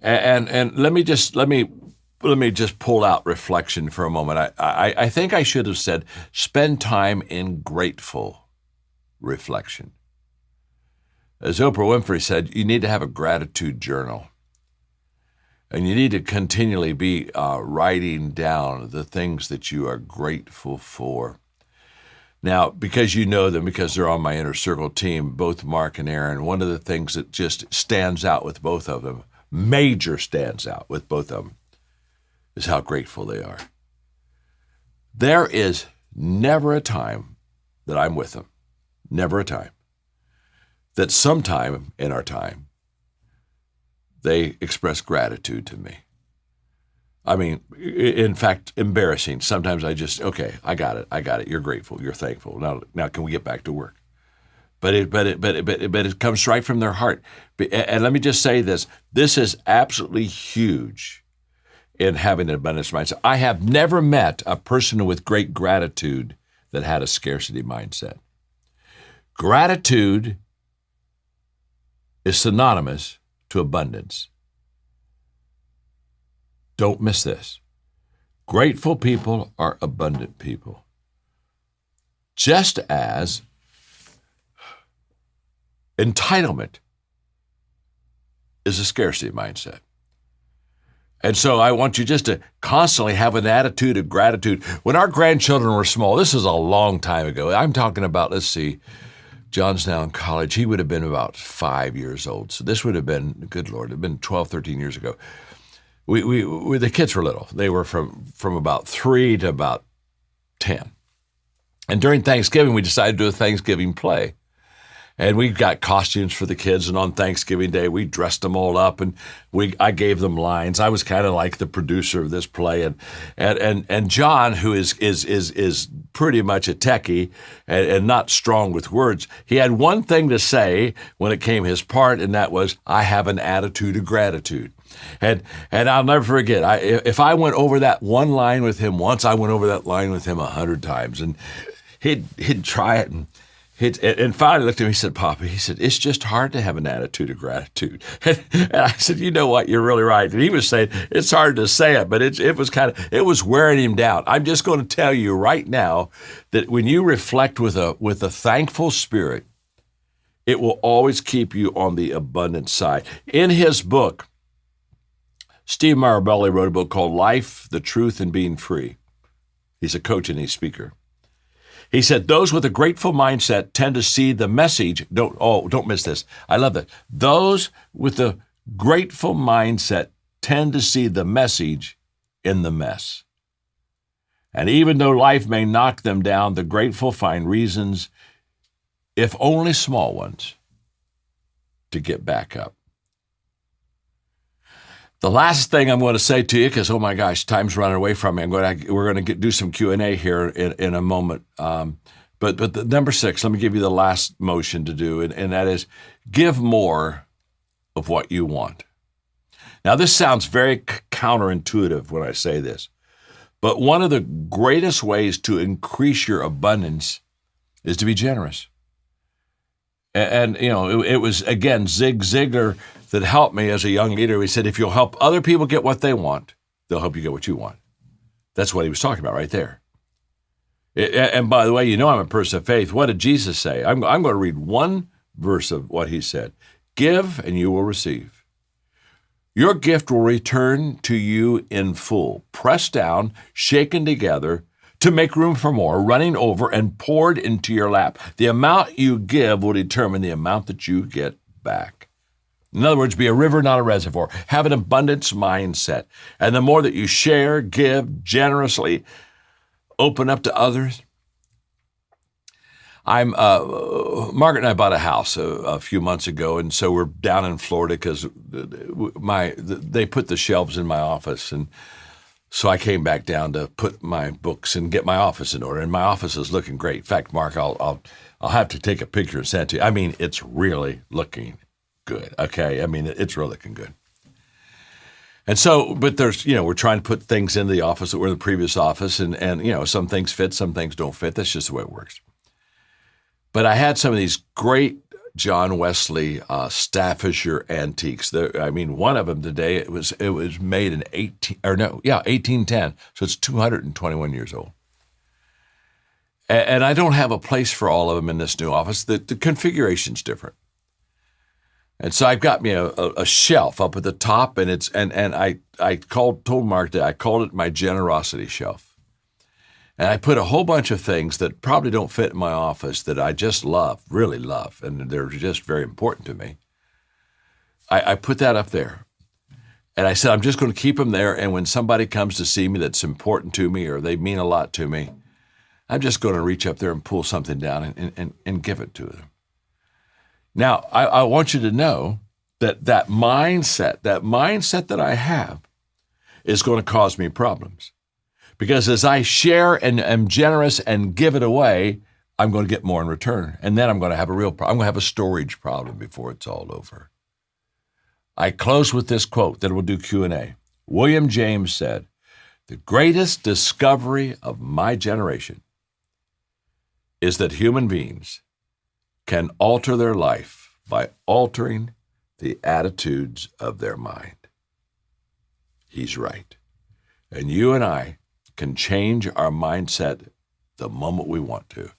S1: And let me just pull out reflection for a moment. I think I should have said, spend time in grateful reflection. As Oprah Winfrey said, you need to have a gratitude journal. And you need to continually be writing down the things that you are grateful for. Now, because you know them, because they're on my inner circle team, both Mark and Aaron, one of the things that just stands out with both of them, major stands out with both of them, is how grateful they are. There is never a time that I'm with them, never a time, that sometime in our time, they express gratitude to me. I mean, in fact, embarrassing. Sometimes I just, okay, I got it. You're grateful. You're thankful. Now can we get back to work? But it comes right from their heart. And let me just say this. This is absolutely huge in having an abundance mindset. I have never met a person with great gratitude that had a scarcity mindset. Gratitude is synonymous to abundance. Don't miss this. Grateful people are abundant people. Just as entitlement is a scarcity mindset. And so I want you just to constantly have an attitude of gratitude. When our grandchildren were small, this is a long time ago. I'm talking about, let's see, John's now in college. He would have been about 5 years old. So this would have been, good Lord, it had been 12, 13 years ago. We the kids were little. They were from about 3 to about 10. And during Thanksgiving, we decided to do a Thanksgiving play. And we got costumes for the kids, and on Thanksgiving Day, we dressed them all up, and I gave them lines. I was kind of like the producer of this play, and John, who is pretty much a techie and not strong with words, he had one thing to say when it came his part, and that was, I have an attitude of gratitude. And I'll never forget, if I went over that one line with him once, I went over that line with him 100 times, and he'd try it, and finally looked at me and said, Papa, he said, it's just hard to have an attitude of gratitude. And I said, you know what, you're really right. And he was saying, it's hard to say it, but it was wearing him down. I'm just going to tell you right now that when you reflect with a thankful spirit, it will always keep you on the abundant side. In his book, Steve Marabelli wrote a book called Life, the Truth, and Being Free. He's a coach and he's a speaker. He said, those with a grateful mindset tend to see the message. Don't miss this. I love that. Those with a grateful mindset tend to see the message in the mess. And even though life may knock them down, the grateful find reasons, if only small ones, to get back up. The last thing I'm going to say to you, because, oh my gosh, time's running away from me. We're going to do some Q&A here in a moment. But the number 6, let me give you the last motion to do, and that is give more of what you want. Now, this sounds very counterintuitive when I say this, but one of the greatest ways to increase your abundance is to be generous. And you know, it was, again, Zig Ziglar that helped me as a young leader. He said, if you'll help other people get what they want, they'll help you get what you want. That's what he was talking about right there. And by the way, you know I'm a person of faith. What did Jesus say? I'm going to read one verse of what he said. Give and you will receive. Your gift will return to you in full, pressed down, shaken together, to make room for more, running over and poured into your lap. The amount you give will determine the amount that you get back. In other words, be a river, not a reservoir. Have an abundance mindset. And the more that you share, give generously, open up to others. Margaret and I bought a house a few months ago, and so we're down in Florida because they put the shelves in my office, and so I came back down to put my books and get my office in order. And my office is looking great. In fact, Mark, I'll have to take a picture and send it to you. I mean, it's really looking good. Okay, I mean, it's really looking good. And so, but there's, we're trying to put things into the office that were in the previous office, and some things fit, some things don't fit. That's just the way it works. But I had some of these great John Wesley Staffordshire antiques. One of them today, it was made in 1810. So it's 221 years old. And I don't have a place for all of them in this new office. The configuration's different. And so I've got me a shelf up at the top, and I told Mark that I called it my generosity shelf. And I put a whole bunch of things that probably don't fit in my office that I just love, really love, and they're just very important to me. I put that up there. And I said, I'm just going to keep them there, and when somebody comes to see me that's important to me or they mean a lot to me, I'm just going to reach up there and pull something down and give it to them. Now, I want you to know that mindset that I have is going to cause me problems. Because as I share and am generous and give it away, I'm going to get more in return. And then I'm going to have a real problem. I'm going to have a storage problem before it's all over. I close with this quote, then we'll do Q&A. William James said, "The greatest discovery of my generation is that human beings can alter their life by altering the attitudes of their mind." He's right. And you and I can change our mindset the moment we want to.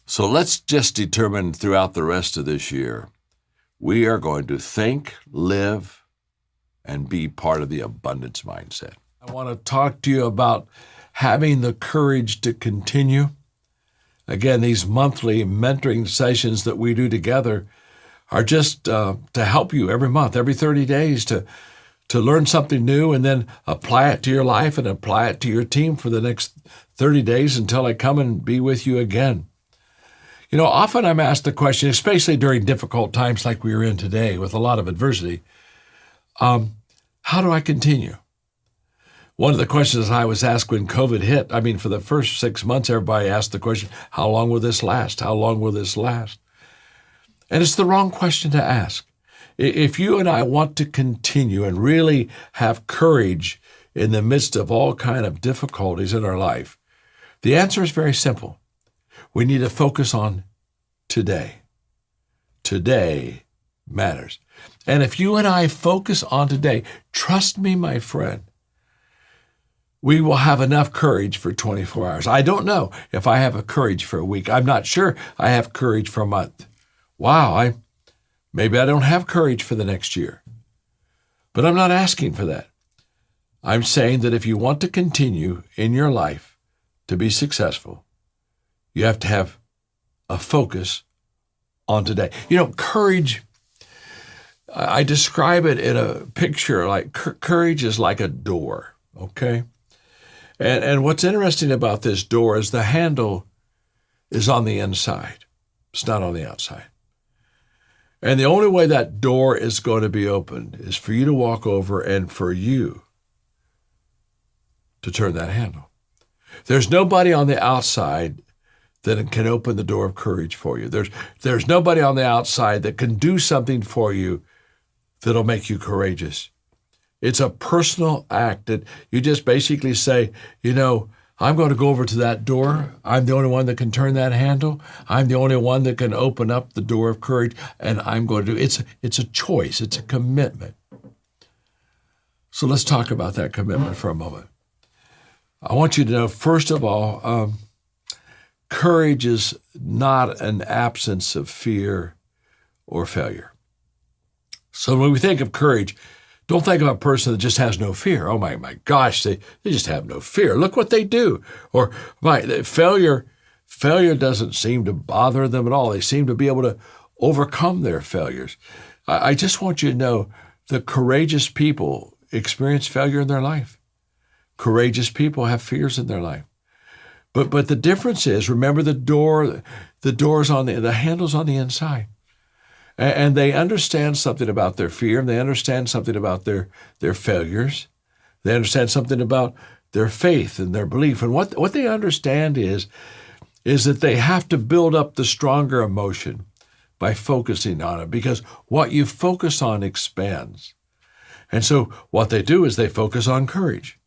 S1: So let's just determine throughout the rest of this year, we are going to think, live, and be part of the abundance mindset. I want to talk to you about having the courage to continue. Again, these monthly mentoring sessions that we do together are just to help you every month, every 30 days to learn something new and then apply it to your life and apply it to your team for the next 30 days until I come and be with you again. Often I'm asked the question, especially during difficult times like we are in today with a lot of adversity, how do I continue? One of the questions I was asked when COVID hit, for the first 6 months, everybody asked the question, how long will this last? How long will this last? And it's the wrong question to ask. If you and I want to continue and really have courage in the midst of all kind of difficulties in our life, the answer is very simple. We need to focus on today. Today matters. And if you and I focus on today, trust me, my friend, we will have enough courage for 24 hours. I don't know if I have a courage for a week. I'm not sure I have courage for a month. Wow, maybe I don't have courage for the next year. But I'm not asking for that. I'm saying that if you want to continue in your life to be successful, you have to have a focus on today. Courage, I describe it in a picture like courage is like a door, okay? And what's interesting about this door is the handle is on the inside. It's not on the outside. And the only way that door is going to be opened is for you to walk over and for you to turn that handle. There's nobody on the outside that can open the door of courage for you. There's nobody on the outside that can do something for you that'll make you courageous. It's a personal act that you just basically say, I'm going to go over to that door. I'm the only one that can turn that handle. I'm the only one that can open up the door of courage, and I'm going to do it. It's a choice. It's a commitment. So let's talk about that commitment for a moment. I want you to know, first of all, courage is not an absence of fear or failure. So when we think of courage, don't think of a person that just has no fear. Oh my gosh, they just have no fear. Look what they do. Or failure doesn't seem to bother them at all. They seem to be able to overcome their failures. I just want you to know that courageous people experience failure in their life. Courageous people have fears in their life. But the difference is, remember the door's on the handle's on the inside. And they understand something about their fear, and they understand something about their failures. They understand something about their faith and their belief. And what they understand is that they have to build up the stronger emotion by focusing on it, because what you focus on expands. And so what they do is they focus on courage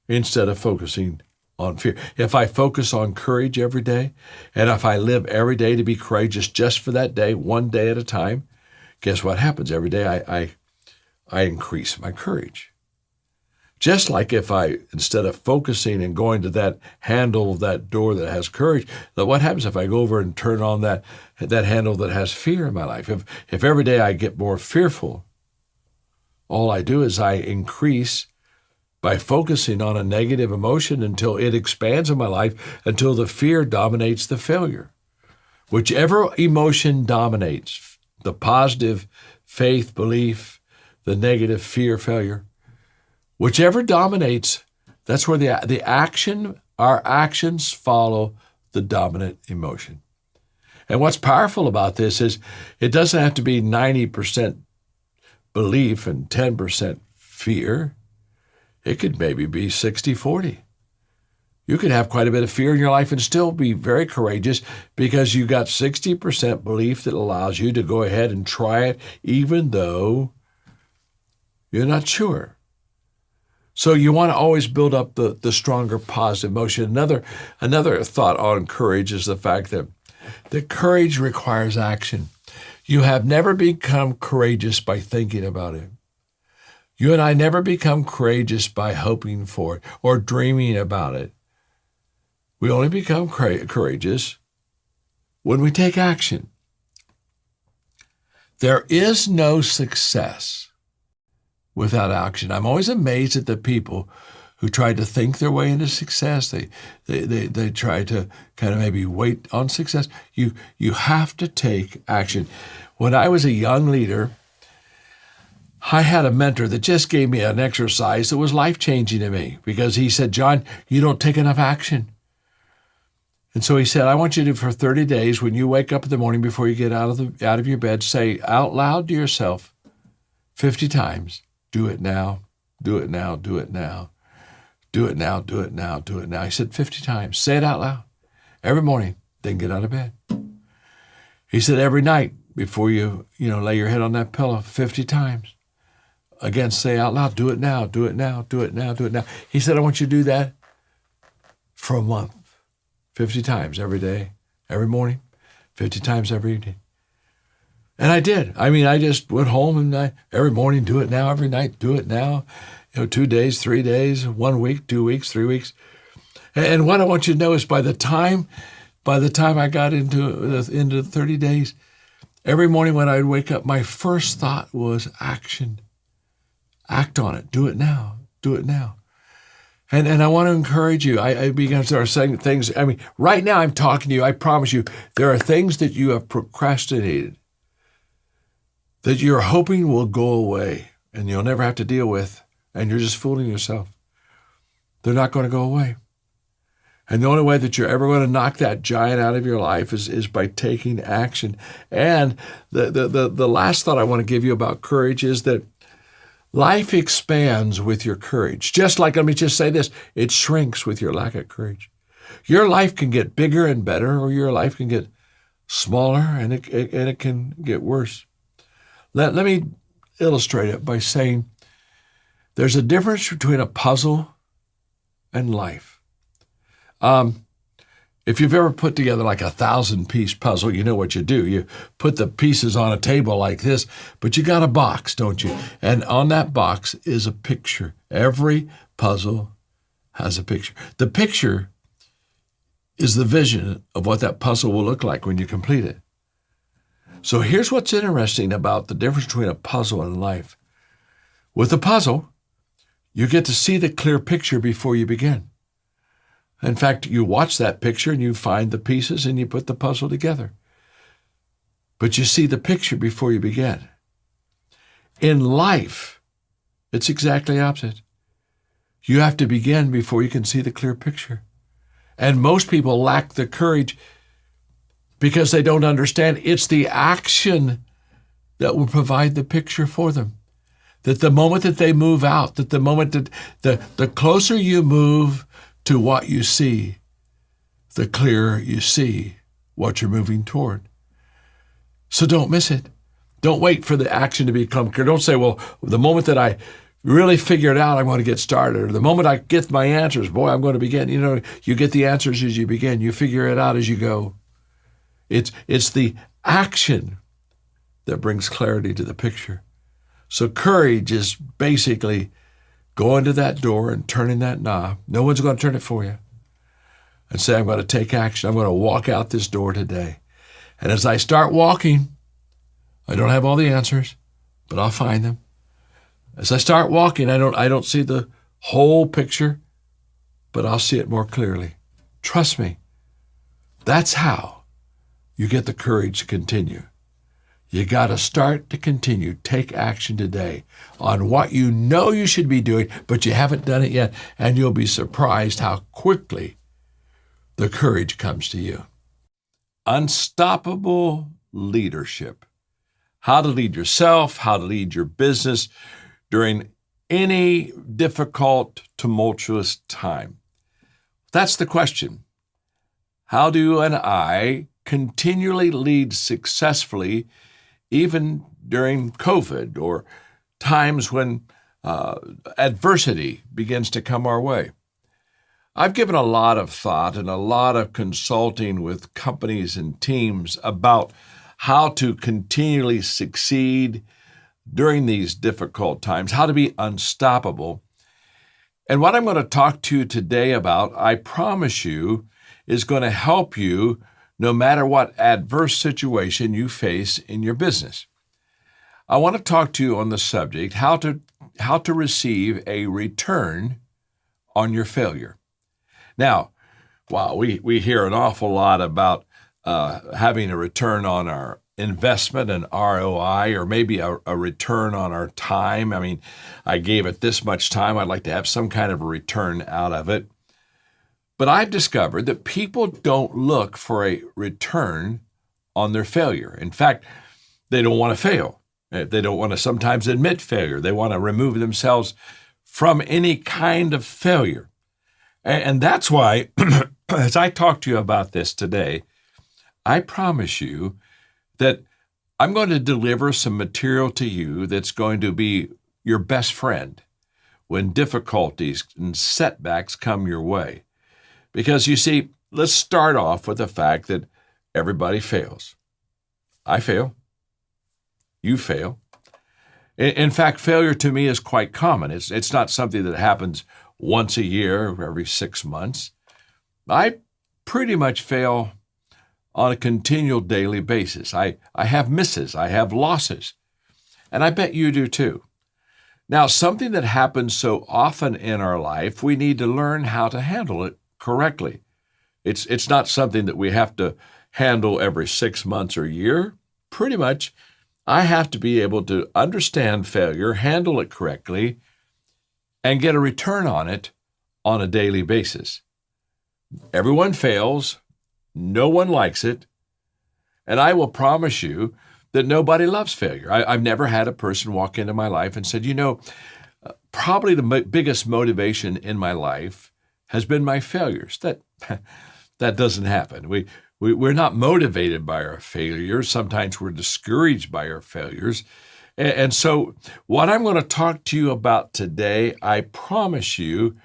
S1: instead of focusing on fear. If I focus on courage every day, and if I live every day to be courageous just for that day, one day at a time, guess what happens? Every day I increase my courage. Just like if I, instead of focusing and going to that handle of that door that has courage, what happens if I go over and turn on that handle that has fear in my life? If every day I get more fearful, all I do is I increase by focusing on a negative emotion until it expands in my life, until the fear dominates the failure. Whichever emotion dominates, the positive faith, belief, the negative fear, failure, whichever dominates, that's where our actions follow the dominant emotion. And what's powerful about this is it doesn't have to be 90% belief and 10% fear. It could maybe be 60-40. You could have quite a bit of fear in your life and still be very courageous because you got 60% belief that allows you to go ahead and try it even though you're not sure. So you want to always build up the stronger positive emotion. Another thought on courage is the fact that courage requires action. You have never become courageous by thinking about it. You and I never become courageous by hoping for it or dreaming about it. We only become courageous when we take action. There is no success without action. I'm always amazed at the people who try to think their way into success. They try to kind of maybe wait on success. You have to take action. When I was a young leader, I had a mentor that just gave me an exercise that was life-changing to me because he said, John, you don't take enough action. And so he said, I want you to, for 30 days, when you wake up in the morning before you get out of your bed, say out loud to yourself 50 times, do it now, do it now, do it now, do it now, do it now, do it now. He said 50 times. Say it out loud every morning, then get out of bed. He said every night before you lay your head on that pillow 50 times. Again, say out loud, do it now, do it now, do it now, do it now. He said, I want you to do that for a month, 50 times every day, every morning, 50 times every evening. And I did. I mean, I just went home and every morning, do it now, every night, do it now. 2 days, 3 days, 1 week, 2 weeks, 3 weeks. And what I want you to know is by the time I got into the 30 days, every morning when I'd wake up, my first thought was action. Act on it. Do it now. Do it now. And I want to encourage you. I began to start saying things. I mean, right now I'm talking to you. I promise you, there are things that you have procrastinated that you're hoping will go away and you'll never have to deal with, and you're just fooling yourself. They're not going to go away. And the only way that you're ever going to knock that giant out of your life is by taking action. And the last thought I want to give you about courage is that life expands with your courage. Just like, let me just say this, it shrinks with your lack of courage. Your life can get bigger and better, or your life can get smaller and it can get worse. Let me illustrate it by saying there's a difference between a puzzle and life. If you've ever put together like 1,000-piece puzzle, you know what you do. You put the pieces on a table like this, but you got a box, don't you? And on that box is a picture. Every puzzle has a picture. The picture is the vision of what that puzzle will look like when you complete it. So here's what's interesting about the difference between a puzzle and life. With a puzzle, you get to see the clear picture before you begin. In fact, you watch that picture and you find the pieces and you put the puzzle together. But you see the picture before you begin. In life, it's exactly opposite. You have to begin before you can see the clear picture. And most people lack the courage because they don't understand it's the action that will provide the picture for them. That the moment that they move out, that the moment that the closer you move to what you see, the clearer you see what you're moving toward. So don't miss it. Don't wait for the action to become clear. Don't say, well, the moment that I really figure it out, I'm going to get started. Or the moment I get my answers, boy, I'm going to begin. You know, you get the answers as you begin. You figure it out as you go. It's the action that brings clarity to the picture. So courage is basically going to that door and turning that knob. No one's going to turn it for you. And say, I'm going to take action. I'm going to walk out this door today. And as I start walking, I don't have all the answers, but I'll find them. As I start walking, I don't see the whole picture, but I'll see it more clearly. Trust me. That's how you get the courage to continue. You got to start to continue. Take action today on what you know you should be doing, but you haven't done it yet, and you'll be surprised how quickly the courage comes to you. Unstoppable leadership. How to lead yourself, how to lead your business during any difficult, tumultuous time. That's the question. How do you and I continually lead successfully even during COVID or times when adversity begins to come our way? I've given a lot of thought and a lot of consulting with companies and teams about how to continually succeed during these difficult times, how to be unstoppable. And what I'm going to talk to you today about, I promise you, is going to help you no matter what adverse situation you face in your business. I want to talk to you on the subject, how to receive a return on your failure. Now, wow, we hear an awful lot about having a return on our investment, an ROI, or maybe a return on our time. I mean, I gave it this much time. I'd like to have some kind of a return out of it. But I've discovered that people don't look for a return on their failure. In fact, they don't want to fail. They don't want to sometimes admit failure. They want to remove themselves from any kind of failure. And that's why, as I talk to you about this today, I promise you that I'm going to deliver some material to you that's going to be your best friend when difficulties and setbacks come your way. Because you see, let's start off with the fact that everybody fails. I fail. You fail. In fact, failure to me is quite common. It's not something that happens once a year or every 6 months. I pretty much fail on a continual daily basis. I have misses. I have losses. And I bet you do too. Now, something that happens so often in our life, we need to learn how to handle it correctly. It's not something that we have to handle every 6 months or year. Pretty much, I have to be able to understand failure, handle it correctly, and get a return on it on a daily basis. Everyone fails. No one likes it. And I will promise you that nobody loves failure. I've never had a person walk into my life and said, probably the biggest motivation in my life has been my failures. That doesn't happen. We're not motivated by our failures. Sometimes we're discouraged by our failures. And so what I'm going to talk to you about today, I promise you,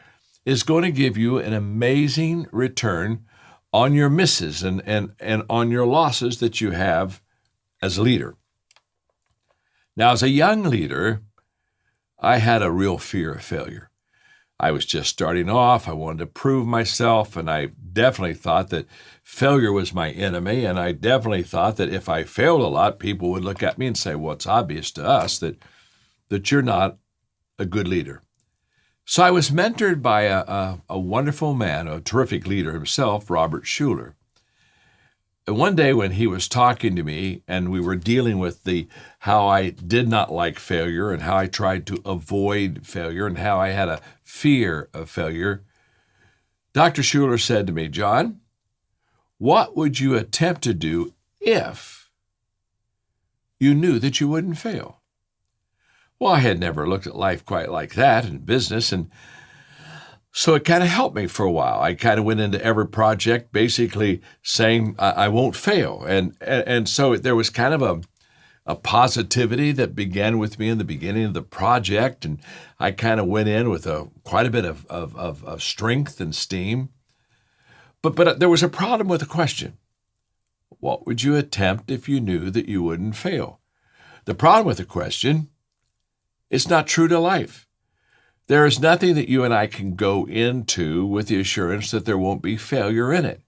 S1: is going to give you an amazing return on your misses and on your losses that you have as a leader. Now, as a young leader, I had a real fear of failure. I was just starting off. I wanted to prove myself, and I definitely thought that failure was my enemy, and I definitely thought that if I failed a lot, people would look at me and say, well, it's obvious to us that you're not a good leader. So I was mentored by a wonderful man, a terrific leader himself, Robert Schuller. And one day when he was talking to me and we were dealing with how I did not like failure and how I tried to avoid failure and how I had a fear of failure, Dr. Schuler said to me, John, what would you attempt to do if you knew that you wouldn't fail? Well, I had never looked at life quite like that in business, and so it kind of helped me for a while. I kind of went into every project basically saying I won't fail. And so there was kind of a positivity that began with me in the beginning of the project. And I kind of went in with quite a bit of strength and steam. But there was a problem with the question. What would you attempt if you knew that you wouldn't fail? The problem with the question, it's not true to life. There is nothing that you and I can go into with the assurance that there won't be failure in it.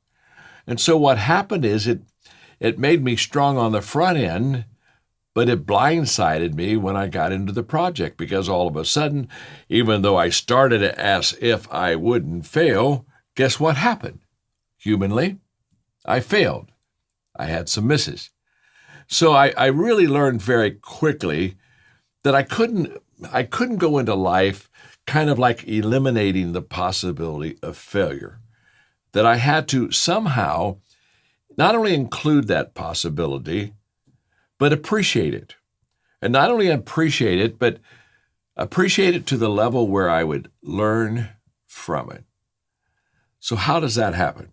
S1: And so what happened is it made me strong on the front end, but it blindsided me when I got into the project because all of a sudden, even though I started it as if I wouldn't fail, guess what happened? Humanly, I failed. I had some misses. So I really learned very quickly that I couldn't go into life kind of like eliminating the possibility of failure, that I had to somehow not only include that possibility, but appreciate it. And not only appreciate it, but appreciate it to the level where I would learn from it. So how does that happen?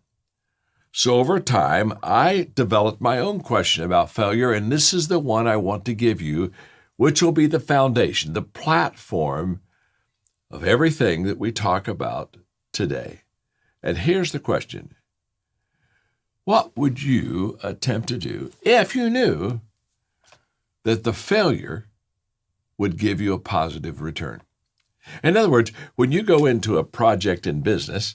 S1: So over time, I developed my own question about failure, and this is the one I want to give you, which will be the foundation, the platform of everything that we talk about today. And here's the question. What would you attempt to do if you knew that the failure would give you a positive return? In other words, when you go into a project in business,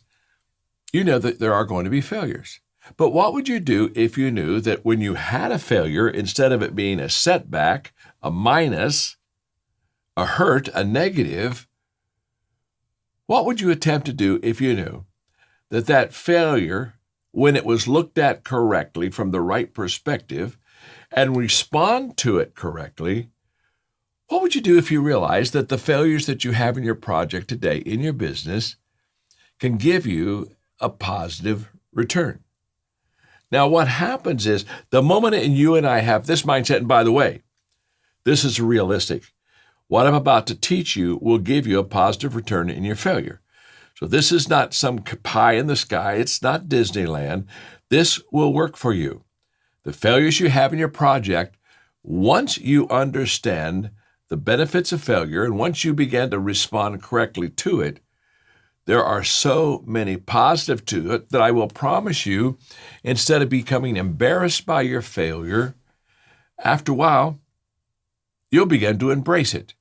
S1: you know that there are going to be failures. But what would you do if you knew that when you had a failure, instead of it being a setback, a minus, a hurt, a negative, what would you attempt to do if you knew that failure, when it was looked at correctly from the right perspective and respond to it correctly, what would you do if you realized that the failures that you have in your project today, in your business, can give you a positive return? Now, what happens is the moment you and I have this mindset, and by the way, this is realistic. What I'm about to teach you will give you a positive return in your failure. So this is not some pie in the sky. It's not Disneyland. This will work for you. The failures you have in your project, once you understand the benefits of failure and once you begin to respond correctly to it, there are so many positives to it that I will promise you, instead of becoming embarrassed by your failure, after a while, you'll begin to embrace it.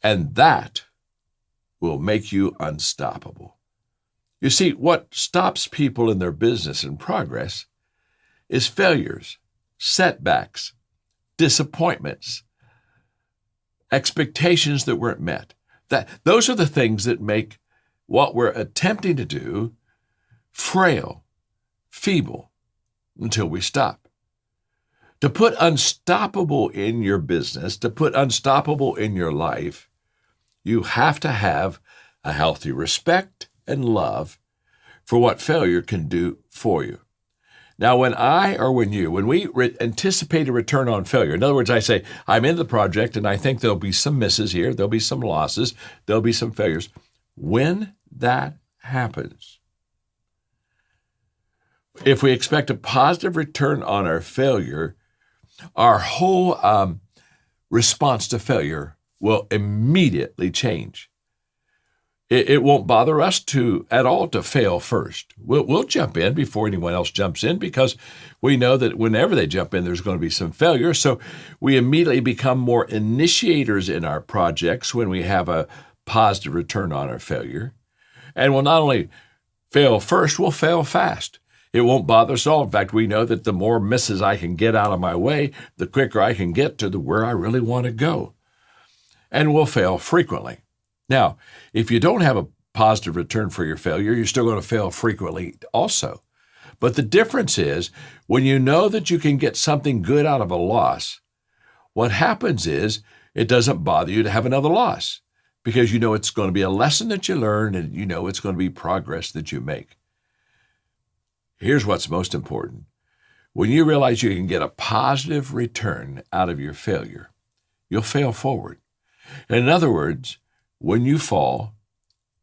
S1: And that will make you unstoppable. You see, what stops people in their business and progress is failures, setbacks, disappointments, expectations that weren't met. Those are the things that make what we're attempting to do frail, feeble, until we stop. To put unstoppable in your business, to put unstoppable in your life, you have to have a healthy respect and love for what failure can do for you. Now, when we anticipate a return on failure, in other words, I say, I'm in the project and I think there'll be some misses here, there'll be some losses, there'll be some failures. When that happens, if we expect a positive return on our failure, our whole response to failure will immediately change. It won't bother us at all to fail first. We'll jump in before anyone else jumps in because we know that whenever they jump in, there's going to be some failure. So we immediately become more initiators in our projects when we have a positive return on our failure. And we'll not only fail first, we'll fail fast. It won't bother us at all. In fact, we know that the more misses I can get out of my way, the quicker I can get to where I really want to go. And we'll fail frequently. Now, if you don't have a positive return for your failure, you're still going to fail frequently also. But the difference is when you know that you can get something good out of a loss, what happens is it doesn't bother you to have another loss because you know it's going to be a lesson that you learn and you know it's going to be progress that you make. Here's what's most important. When you realize you can get a positive return out of your failure, you'll fail forward. In other words, when you fall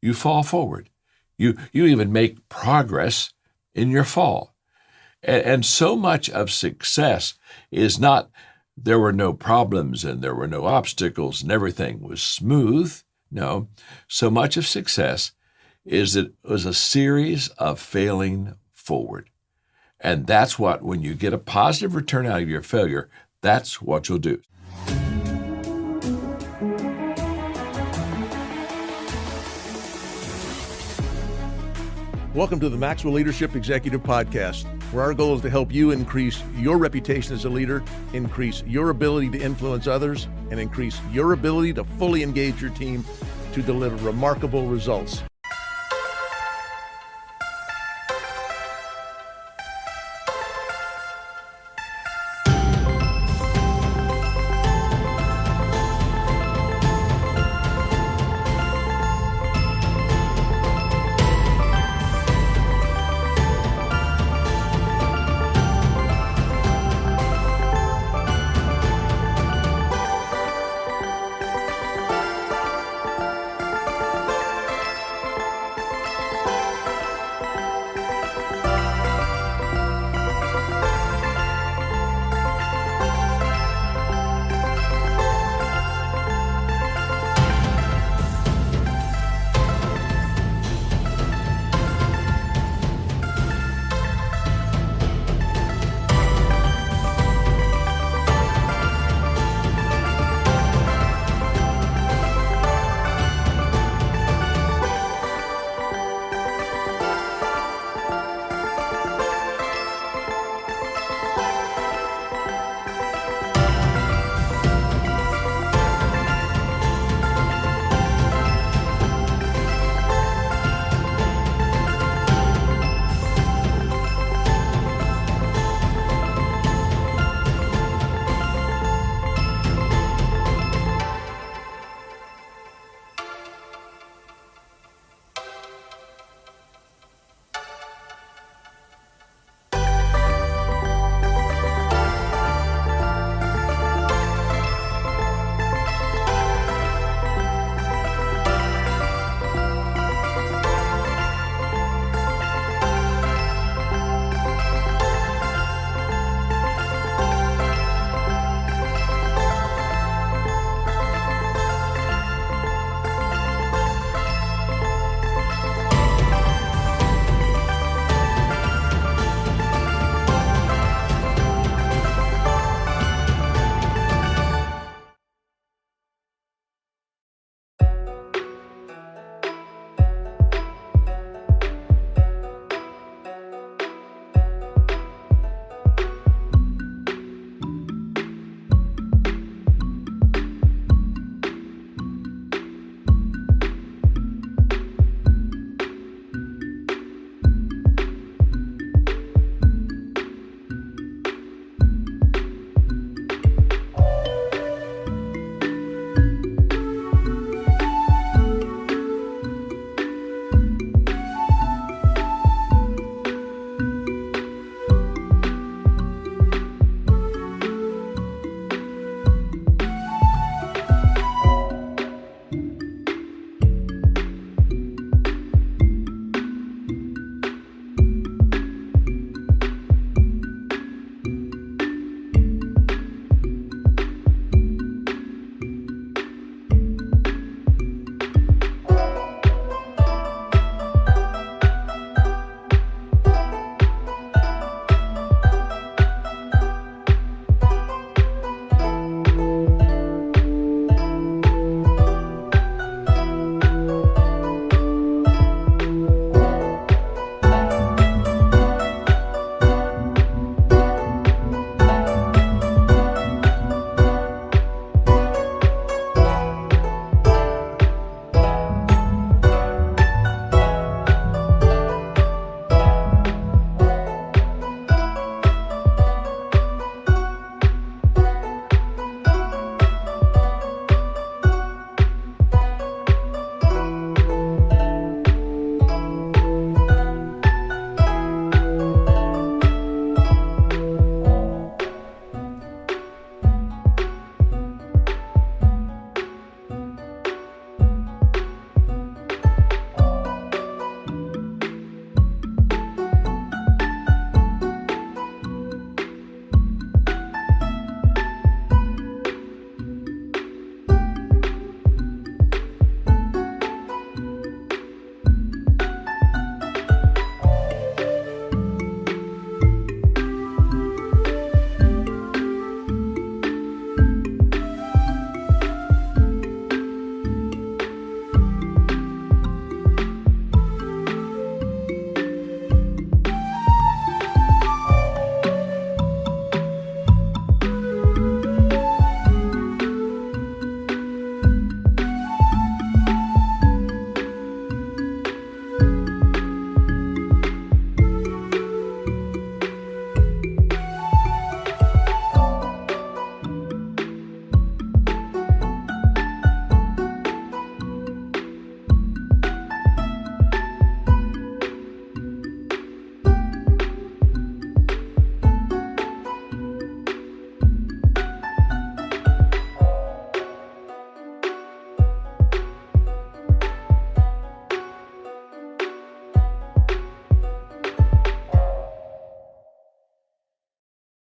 S1: forward. You even make progress in your fall. And so much of success is not there were no problems and there were no obstacles and everything was smooth. No, so much of success is that it was a series of failing forward. And that's what, when you get a positive return out of your failure, that's what you'll do.
S6: Welcome to the Maxwell Leadership Executive Podcast, where our goal is to help you increase your reputation as a leader, increase your ability to influence others, and increase your ability to fully engage your team to deliver remarkable results.